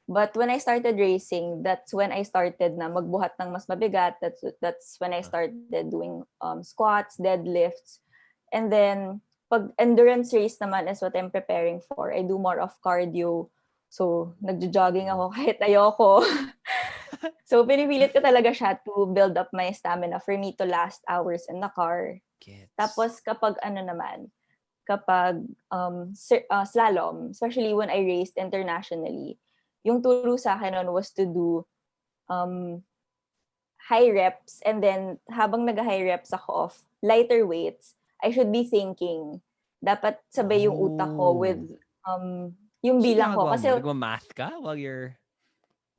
But when I started racing, that's when I started na magbuhat ng mas mabigat. That's when I Uh, started doing squats, deadlifts. And then, pag endurance race naman is what I'm preparing for. I do more of cardio. So, nagjo-jogging oh. ako kahit ayoko. So, pinipilit ko talaga siya to build up my stamina for me to last hours in the car. Gets. Tapos, kapag slalom, especially when I raced internationally, yung turo sa akin nun was to do um, high reps, and then habang nag-high reps ako of lighter weights, I should be thinking, dapat sabay yung utak ko with Oh. yung So bilang ko. ginagawa mo? Kasi Nagma-math ka while you're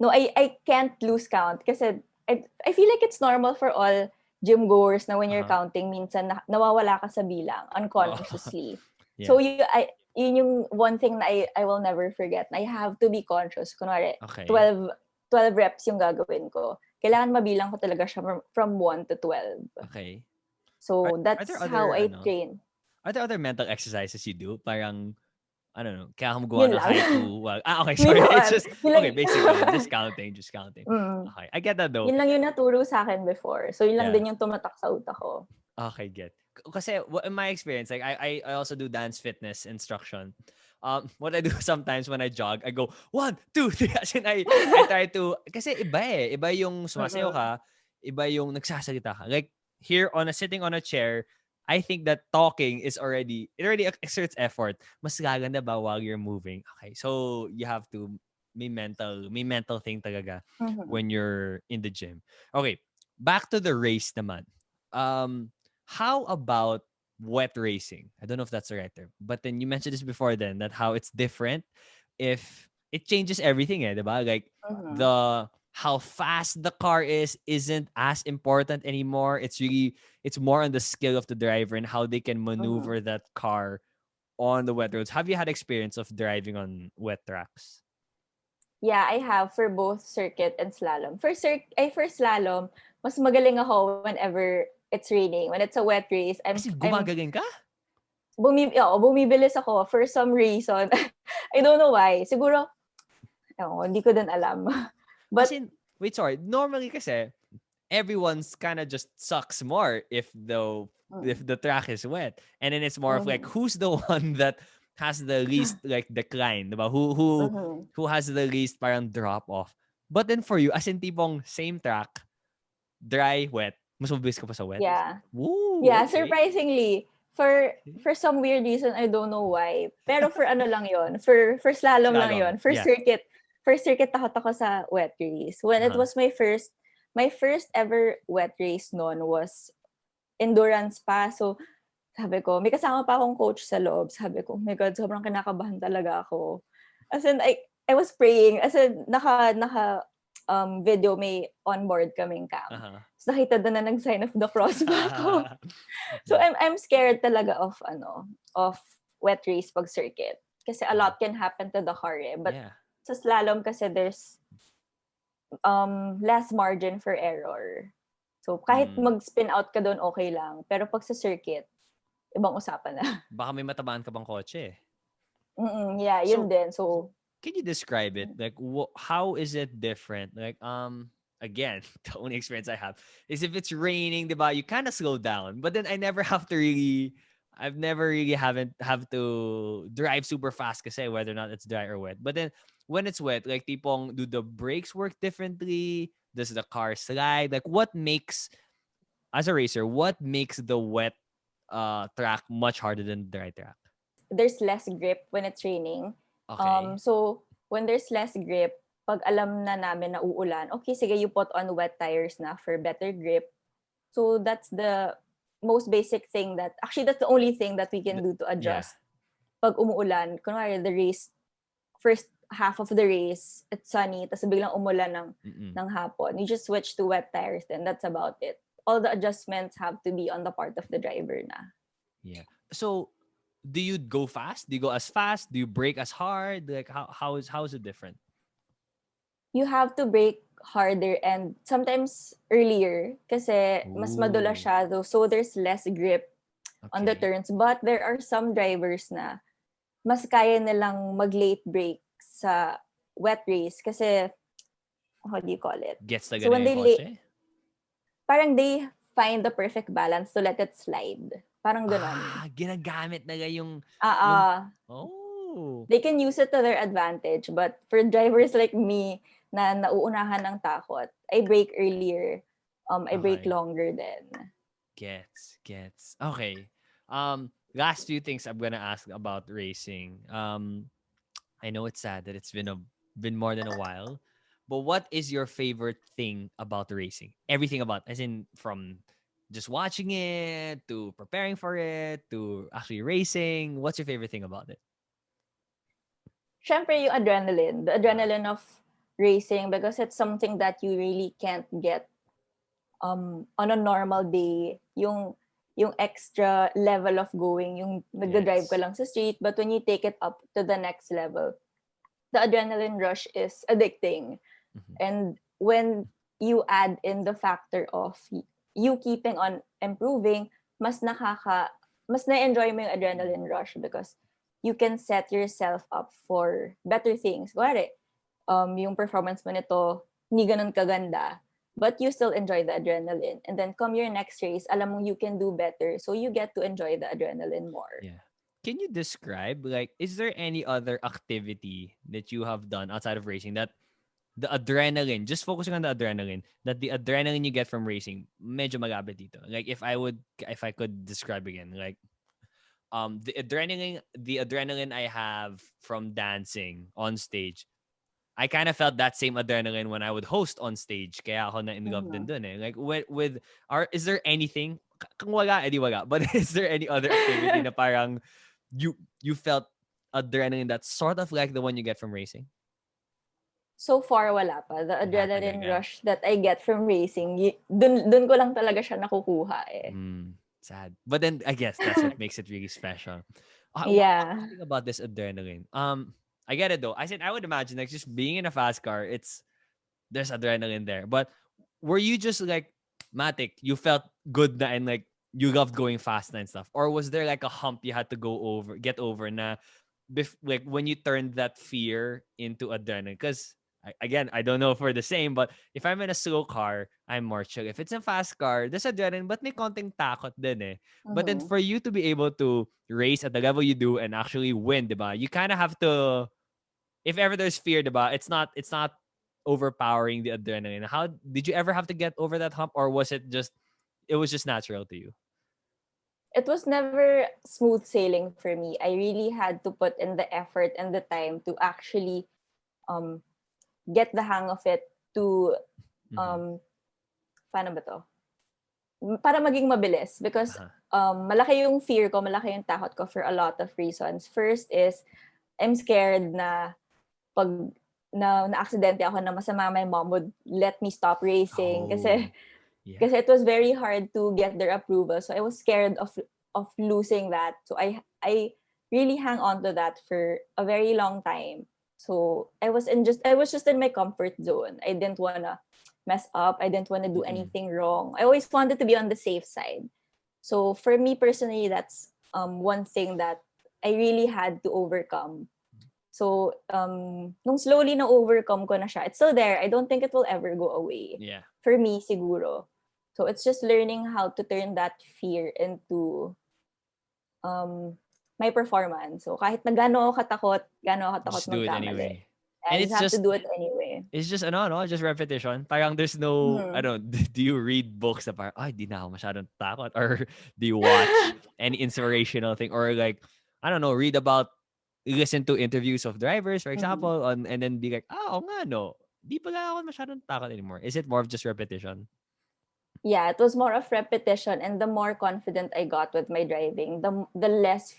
no, I can't lose count kasi I feel like it's normal for all gym goers na when you're uh-huh. counting, minsan nawawala ka sa bilang Oh. unconsciously. Yeah. So yun yung one thing na I will never forget. I have to be conscious. Kunwari, Okay. 12 reps yung gagawin ko. Kailangan mabilang ko talaga siya from 1 to 12. Okay. So Are there that's how other I train. are there other mental exercises you do? Parang I don't know, kaya ka magawa Yun ng lang. haiku. Well, okay, Yun sorry. It's naman. just Yun lang. okay, basic lang. Just counting, just counting. Mm. Okay. I get that though. Yun lang yung naturo sa akin before. So yun lang Yeah. din yung tumatak sa utak ko. Okay, get. Kasi in my experience, like I also do dance fitness instruction. What I do sometimes when I jog, I go 1, 2, 3. As in, I try to, kasi iba eh. Iba yung sumasayaw Mm-mm. ka, iba yung nagsasalita ka. Like here sitting on a chair, I think that talking it already exerts effort. Mas gaganda ba while you're moving? Okay, so you have to may mental thing talaga Mm-hmm. when you're in the gym. Okay, back to the race naman. Um, how about wet racing? I don't know if that's the right term. But then you mentioned this before then that how it's different if it changes everything, eh, diba? Like Mm-hmm. the how fast the car isn't as important anymore. It's more on the skill of the driver and how they can Mm-hmm. maneuver that car on the wet roads. Have you had experience of driving on wet tracks? Yeah, I have for both circuit and slalom. For slalom, mas magaling ako whenever it's raining. When it's a wet race, As in, I'm gumagaling ka? bumibilis ako for some reason. I don't know why. Siguro, hindi ko din alam. As But in, wait, sorry. Normally kasi, everyone's kind of just sucks more if the track is wet, and then it's more of like mm-hmm. who's the one that has the least like decline, diba? Mm-hmm. Who has the least parang drop off. But then for you, as in tipong same track, dry, wet, mas mabilis ka pa sa wet. Yeah. Woo, Yeah, okay. surprisingly, Okay. for some weird reason, I don't know why. Pero for ano lang yon, for slalom lang Slalom, yon, yeah. for circuit takot ako sa wet race. When it Uh-huh. was my first my first ever wet race noon was endurance pa. So, sabi ko, may kasama pa akong coach sa loob. Sabi ko, oh my God, sobrang kinakabahan talaga ako. As in, I was praying. As in, video may onboard kaming camp. Uh-huh. So, nakita doon na nag-sign of the cross pa ako. So, I'm scared talaga of wet race pag circuit. Kasi a lot can happen to the car eh. But sa slalom kasi there's less margin for error. So, kahit mag-spin out ka doon, okay lang. Pero pag sa circuit, ibang usapan na. Baka may matabaan ka bang kotse. Yeah, yun din. So, can you describe it? Like, how is it different? Like, again, the only experience I have is if it's raining, diba, you kind of slow down. But then I've never really have to drive super fast kasi whether or not it's dry or wet. But then when it's wet, like, tipong, do the brakes work differently? Does the car slide? Like, as a racer, what makes the wet track much harder than the dry track? There's less grip when it's raining. Okay. So, when there's less grip, pag alam na namin na uulan, okay, sige, you put on wet tires na for better grip. So, that's the most basic thing that's the only thing that we can do to adjust. Pag umuulan, kunwari the race, first half of the race, it's sunny, tapos biglang umulan ng hapon. You just switch to wet tires, then that's about it. All the adjustments have to be on the part of the driver na. Yeah. So, do you go fast? Do you go as fast? Do you brake as hard? Like, how is it different? You have to brake harder and sometimes earlier kasi mas madula siya, so there's less grip on the turns. But there are some drivers na mas kaya nilang mag-late brake sa wet race kasi, how do you call it? Gets so when they parang they find the perfect balance to let it slide. Parang gano'n. Ginagamit na yung... They can use it to their advantage. But for drivers like me na nauunahan ng takot, I brake earlier. I brake longer then. Gets. Okay. Last few things I'm gonna ask about racing. I know it's sad that it's been more than a while. But what is your favorite thing about racing? Everything about, as in from just watching it, to preparing for it, to actually racing. What's your favorite thing about it? Syempre yung adrenaline. The adrenaline of racing, because it's something that you really can't get on a normal day. Yung extra level of going, yung nagda-drive ka lang sa street, but when you take it up to the next level, the adrenaline rush is addicting. And when you add in the factor of you keeping on improving, mas na-enjoy mo yung adrenaline rush because you can set yourself up for better things. Kuwari, yung performance mo nito, hindi ganun kaganda, but you still enjoy the adrenaline. And then come your next race, alam mo you can do better, so you get to enjoy the adrenaline more. Yeah. Can you describe, like, is there any other activity that you have done outside of racing that the adrenaline, just focusing on the adrenaline, that the adrenaline you get from racing, medyo magabit dito. Like, if I could describe again, like, the adrenaline I have from dancing on stage, I kind of felt that same adrenaline when I would host on stage. Kaya ako na in love din dun eh. Like, is there anything, kung wala, edi wala, but is there any other activity na parang you felt adrenaline that's sort of like the one you get from racing? So far, wala pa. The adrenaline rush that I get from racing, dun ko lang talaga siya nakukuha eh. Sad. But then, I guess that's what makes it really special. Yeah. One thing about this adrenaline. I get it though. I said, I would imagine, like, just being in a fast car, there's adrenaline there. But were you just like, Matic, you felt good na and like, you loved going fast and stuff? Or was there like a hump you had to get over na, like, when you turned that fear into adrenaline? Because again, I don't know if we're the same, but if I'm in a slow car, I'm more chill. If it's a fast car, there's adrenaline, but may konting takot din eh. But then for you to be able to race at the level you do and actually win, diba? You kind of have to, if ever there's fear, diba? It's not overpowering the adrenaline. How did you ever have to get over that hump, or was it just natural to you? It was never smooth sailing for me. I really had to put in the effort and the time to actually get the hang of it, to paano ba 'to? Para maging mabilis because Uh-huh. malaki yung fear ko, malaki yung takot ko for a lot of reasons. First is I'm scared na pag na-aksidente ako na masama, my mom would let me stop racing kasi Oh, yeah. kasi it was very hard to get their approval. So I was scared of losing that. So I really hang on to that for a very long time. So I was just in my comfort zone. I didn't wanna mess up. I didn't wanna do Mm-mm. anything wrong. I always wanted to be on the safe side. So for me personally, that's one thing that I really had to overcome. So nung slowly na overcome ko na siya, it's still there. I don't think it will ever go away. Yeah. For me, siguro. So it's just learning how to turn that fear into my performance. So kahit na gano'n ako katakot Just do it magkamali. anyway. I And just have to do it anyway. it's just no, just repetition. Parang there's no, I Mhm. don't, do you read books na parang, ay, di na ako masyadong takot? Or do you watch any inspirational thing? Or like, I don't know, listen to interviews of drivers, for Mhm. example, and then be like, oo nga, no, di pala ako masyadong takot anymore. Is it more of just repetition? Yeah, it was more of repetition, and the more confident I got with my driving, the less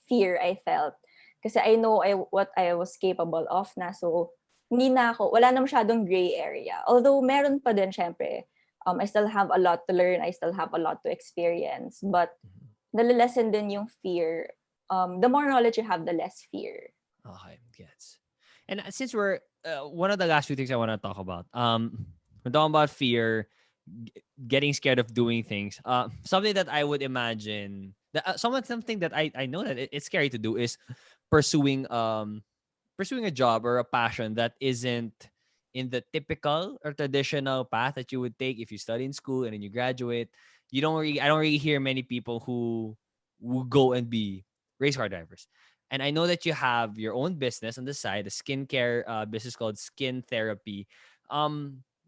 fear I felt. Kasi I know what I was capable of na. So, wala na masyadong gray area. Although, meron pa din, syempre. I still have a lot to learn. I still have a lot to experience. But, Mhm. nalilesen din yung fear. The more knowledge you have, the less fear. Okay, gets. And since we're one of the last few things I want to talk about, we're talking about fear, getting scared of doing things. Something that I would imagine that something that I know that it's scary to do is pursuing pursuing a job or a passion that isn't in the typical or traditional path that you would take if you study in school and then you graduate. I don't really hear many people who go and be race car drivers. And I know that you have your own business on the side, a skincare business called Skin Therapy.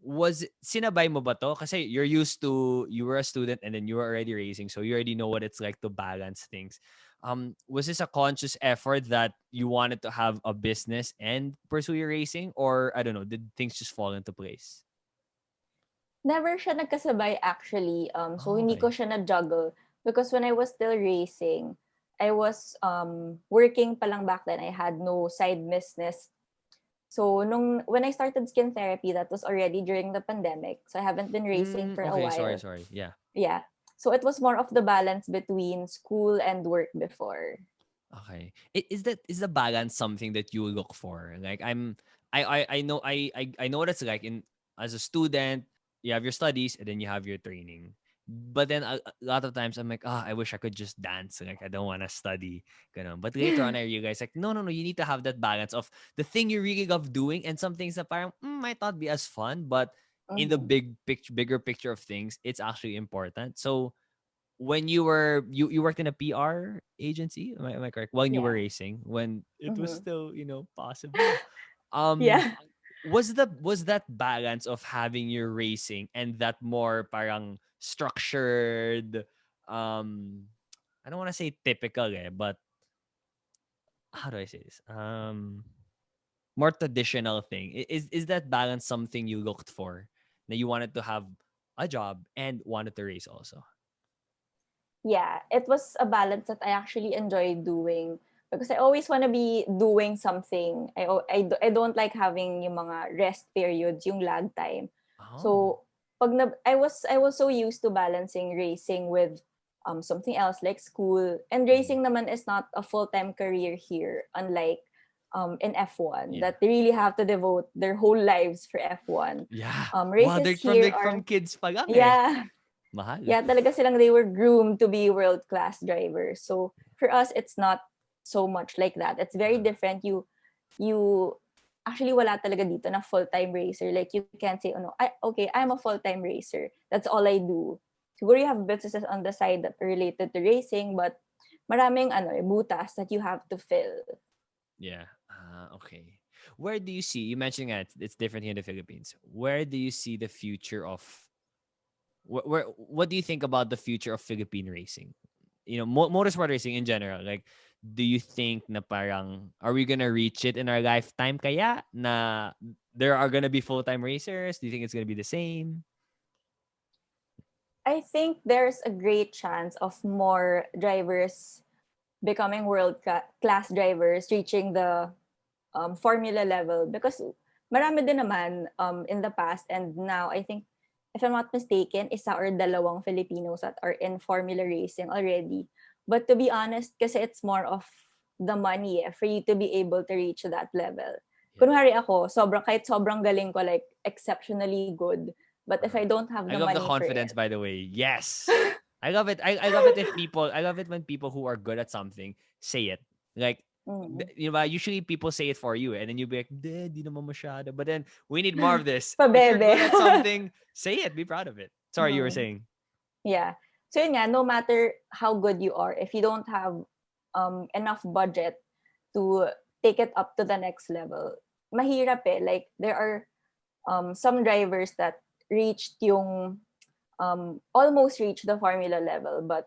Was sinabay mo ba to? Kasi you were a student and then you were already racing, so you already know what it's like to balance things. Was this a conscious effort that you wanted to have a business and pursue your racing, or I don't know, did things just fall into place? Never siya nagkasabay actually. So Oh, hindi ko okay. siya na-juggle because when I was still racing, I was working pa lang back then. I had no side business. So when I started skin therapy, that was already during the pandemic. So I haven't been racing for a Okay, while. sorry. Yeah. Yeah. So it was more of the balance between school and work before. Okay. Is the balance something that you look for? Like I know what it's like in as a student, you have your studies and then you have your training. But then a lot of times I'm like, I wish I could just dance. Like I don't want to study. Ganun. But later on I realized like, no, you need to have that balance of the thing you really love doing and some things that parang, might not be as fun, but in the Mhm. bigger picture of things, it's actually important. So when you worked in a PR agency, am I correct? When you were Yeah. racing, when it was Mhm. still possible, um, Yeah. was that balance of having your racing and that more parang structured, um, I don't want to say typical, but how do I say this? More traditional thing. Is that balance something you looked for? That you wanted to have a job and wanted to race also. Yeah, it was a balance that I actually enjoy doing because I always want to be doing something. I don't like having yung mga rest periods, yung lag time. Oh, So, I was so used to balancing racing with something else like school. And mhm. racing naman is not a full-time career here, unlike in F1 Yeah. that they really have to devote their whole lives for F1. Yeah. Wow, Races they're from here like from are kids pa lang eh. yeah, Mahal. yeah, talaga silang they were groomed to be world-class drivers. So for us, it's not so much like that. It's very Uh, different. You actually wala talaga dito na full-time racer. Like you can't say, oh no, okay, I'm a full-time racer. That's all I do. Siguro you have businesses on the side that are related to racing, but maraming butas that you have to fill. yeah. Okay. Where do you see, you mentioned that it's different here in the Philippines. Where do you see the future of what do you think about the future of Philippine racing? Motorsport racing in general. Like, do you think na parang are we gonna reach it in our lifetime? Kaya na there are gonna be full time racers. Do you think it's gonna be the same? I think there's a great chance of more drivers becoming class drivers, reaching the formula level, because marami din naman in the past and now, I think, if I'm not mistaken, isa or dalawang Filipinos that are in formula racing already. But to be honest, kasi it's more of the money for you to be able to reach that level. Yeah. Kunwari ako, kahit sobrang galing ko, like exceptionally good, but if I don't have I the love the money for confidence, it. by the way. Yes. I love it. I love it I love it when people who are good at something say it. Like, Mm. usually people say it for you and then you'll be like, di naman masyado. But then we need more of this. If you're Pabebe. good at something, say it. Be proud of it. Sorry, you were Mhm. saying. Yeah. So yun nga, no matter how good you are, if you don't have enough budget to take it up to the next level, mahirap eh. Like, there are some drivers that almost reached the formula level, but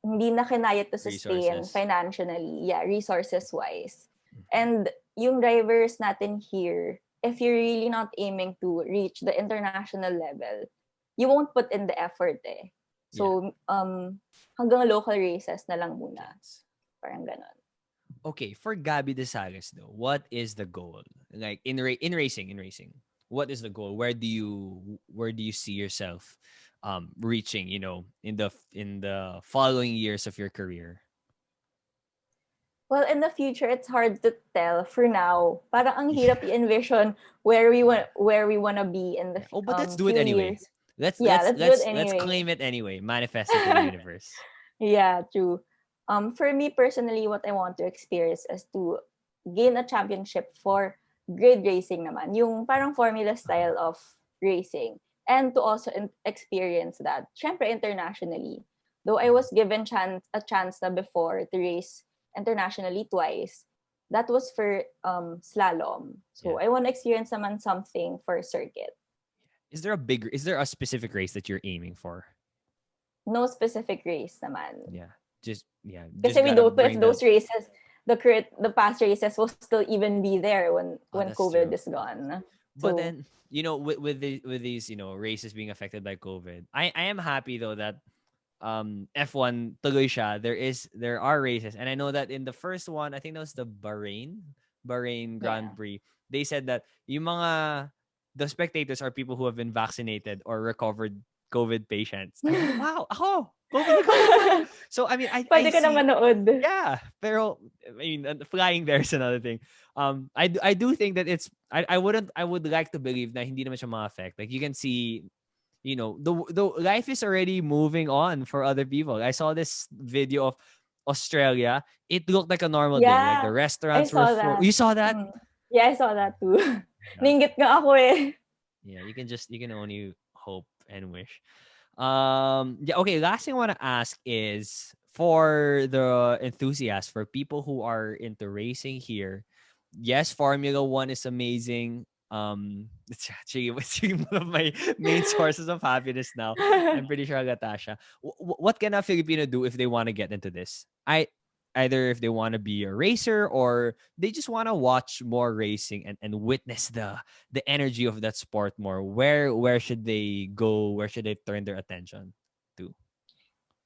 hindi na kinaya to sustain Resources. financially, yeah, resources-wise. And yung drivers natin here, if you're really not aiming to reach the international level, you won't put in the effort eh. Yeah. So, hanggang local races na lang muna. Gets. Parang ganon. Okay, for Gabie Desales though, what is the goal? Like in racing, what is the goal? Where do you see yourself reaching, in the following years of your career? Well, in the future, it's hard to tell for now. Parang ang hirap i-envision where we wanna be in the Yeah. Oh, but let's do it few anyway. years. Let's Yeah, let's let's do it let's let's anyway. claim it anyway. Manifest it to the universe. Yeah, true. For me personally, what I want to experience is to gain a championship for grid racing naman. Yung parang formula Uh-huh. style of racing. And to also experience that, syempre internationally. Though I was given a chance na before to race internationally twice. That was for slalom. Yeah. So I want to experience naman something for circuit. Is there a specific race that you're aiming for? No specific race naman. Yeah. Just Kasi we gotta don't know if bring the those races, the past races will still even be there when that's COVID true. is gone. But So then, with these, races being affected by COVID, I am happy though that F1 tuloy siya. There are races, and I know that in the first one, I think that was the Bahrain yeah. Grand Prix. They said that the spectators are people who have been vaccinated or recovered COVID patients. I was like, wow, ako, COVID na COVID ako. So I mean, I Pwede ka na see. manood. Yeah, pero I mean, flying there is another thing. I do think that I would like to believe na hindi naman siya ma-affect. Like, you can see, the life is already moving on for other people. I saw this video of Australia. It looked like a normal day. Like, the Yeah, I restaurants were saw full. that. You saw that? Mm. Yeah, I saw that too. Yeah. Ninggit nga ako eh. Yeah, you can only hope and wish. Yeah, okay, last thing I want to ask is for the enthusiasts, for people who are into racing here. Yes, Formula 1 is amazing. It's actually one of my main sources of happiness now. I'm pretty sure Gatasha. What can a Filipino do if they want to get into this? Either if they want to be a racer or they just want to watch more racing and witness the energy of that sport more. Where should they go? Where should they turn their attention to?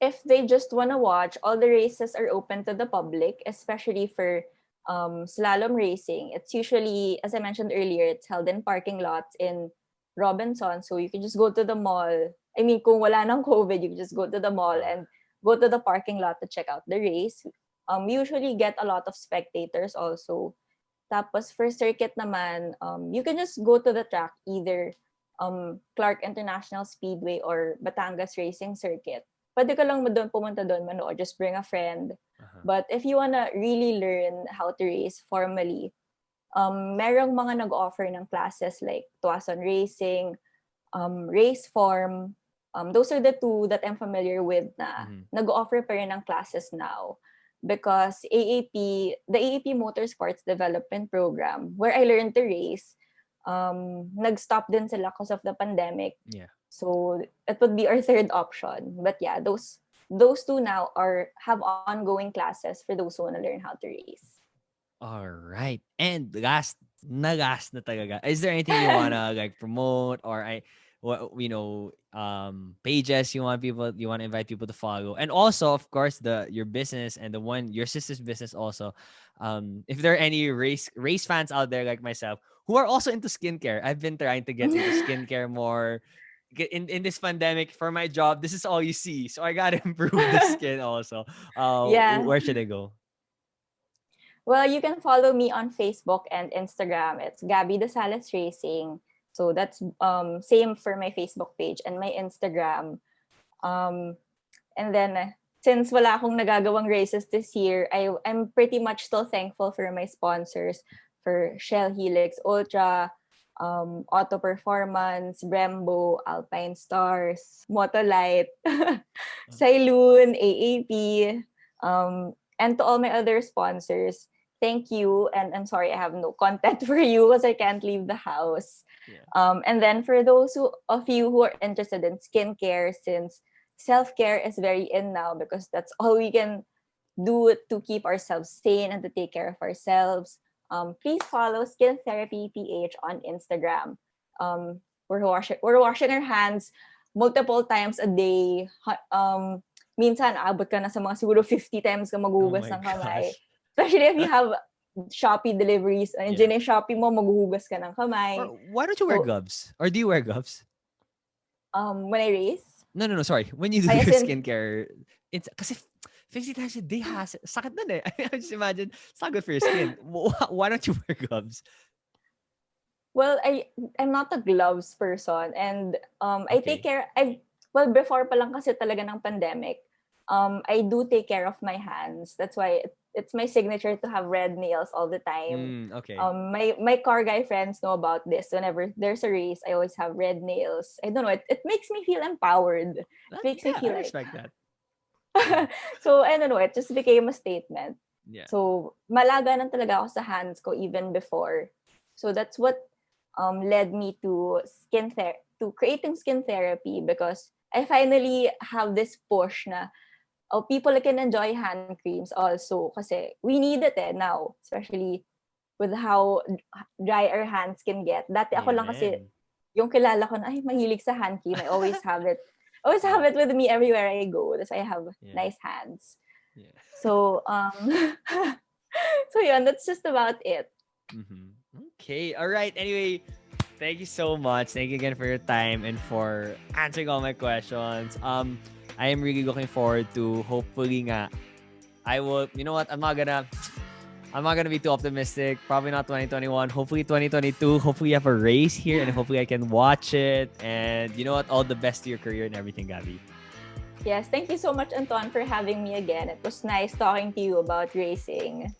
If they just want to watch, all the races are open to the public, especially for slalom racing. It's usually, as I mentioned earlier, it's held in parking lots in Robinson. So you can just go to the mall. I mean, kung wala nang COVID, you can just go to the mall and go to the parking lot to check out the race. We usually get a lot of spectators also. Tapos for circuit naman, you can just go to the track, either Clark International Speedway or Batangas Racing Circuit. Pwede ka lang doon pumunta doon, manood, just bring a friend. Uh-huh. But if you wanna really learn how to race formally, merong mga nag-offer ng classes like Tuason Racing, Race Form. Those are the two that I'm familiar with na Mm-hmm. nag-offer pa rin ng classes now. Because the AAP Motorsports Development Program, where I learned to race, nag-stop din sila because of the pandemic. Yeah. So it would be our third option. But yeah, those two now have ongoing classes for those who want to learn how to race. All right. And last na talaga. Is there anything you wanna like promote or pages you want to invite people to follow, and also of course your business and your sister's business also. If there are any race fans out there like myself who are also into skincare, I've been trying to get into skincare more. In this pandemic, for my job, this is all you see, so I gotta improve the skin also. Yeah. Where should I go? Well, you can follow me on Facebook and Instagram. It's Gabie Desales Racing. So that's same for my Facebook page and my Instagram. Um, and then since wala akong nagagawang races this year, I'm pretty much still thankful for my sponsors, for Shell Helix Ultra, Auto Performance, Brembo, Alpine Stars, Motolite, Sailoon, AAP, and to all my other sponsors. Thank you, and I'm sorry I have no content for you because I can't leave the house. Yeah. And then for those of you who are interested in skincare, since self-care is very in now because that's all we can do to keep ourselves sane and to take care of ourselves, please follow Skin Therapy PH on Instagram. We're washing our hands multiple times a day. Minsan, abot ka na sa mga siguro 50 times ka Oh maghuhugas my ng kamay. gosh. Especially if you have Shopee deliveries. Yeah. Diyan yung Shopee mo, maghuhugas ka ng kamay. Or why don't you wear gloves? Or do you wear gloves? When I race? No, sorry. When you do Ay, your as in- skincare, it's kasi 50 times a day has sakit nun eh. I just imagine it's not good for your skin. Why don't you wear gloves? Well, I'm not a gloves person, and I Okay. take care. Before pa lang kasi talaga ng pandemic, I do take care of my hands. That's why it's my signature to have red nails all the time. Okay. My car guy friends know about this. Whenever there's a race, I always have red nails. I don't know. It makes me feel empowered. It makes me feel I like. respect that. So I don't know. It just became a statement. Yeah. So malaga nang talaga ako sa hands ko even before. So that's what led me to creating skin therapy, because I finally have this push na people can enjoy hand creams also kasi we need it now, especially with how dry our hands can get. Dati ako lang kasi Amen. yung kilala ko na, ay, mahilig sa hand cream. I always have it. Always have it with me everywhere I go. That's why I have nice hands. Yeah. So, so yun, that's just about it. Mm-hmm. Okay. All right. Anyway, thank you so much. Thank you again for your time and for answering all my questions. I am really looking forward to hopefully nga I will, you know what? I'm not gonna be too optimistic. Probably not 2021. Hopefully 2022. Hopefully you have a race here and hopefully I can watch it. And you know what? All the best to your career and everything, Gabie. Yes, thank you so much, Anton, for having me again. It was nice talking to you about racing.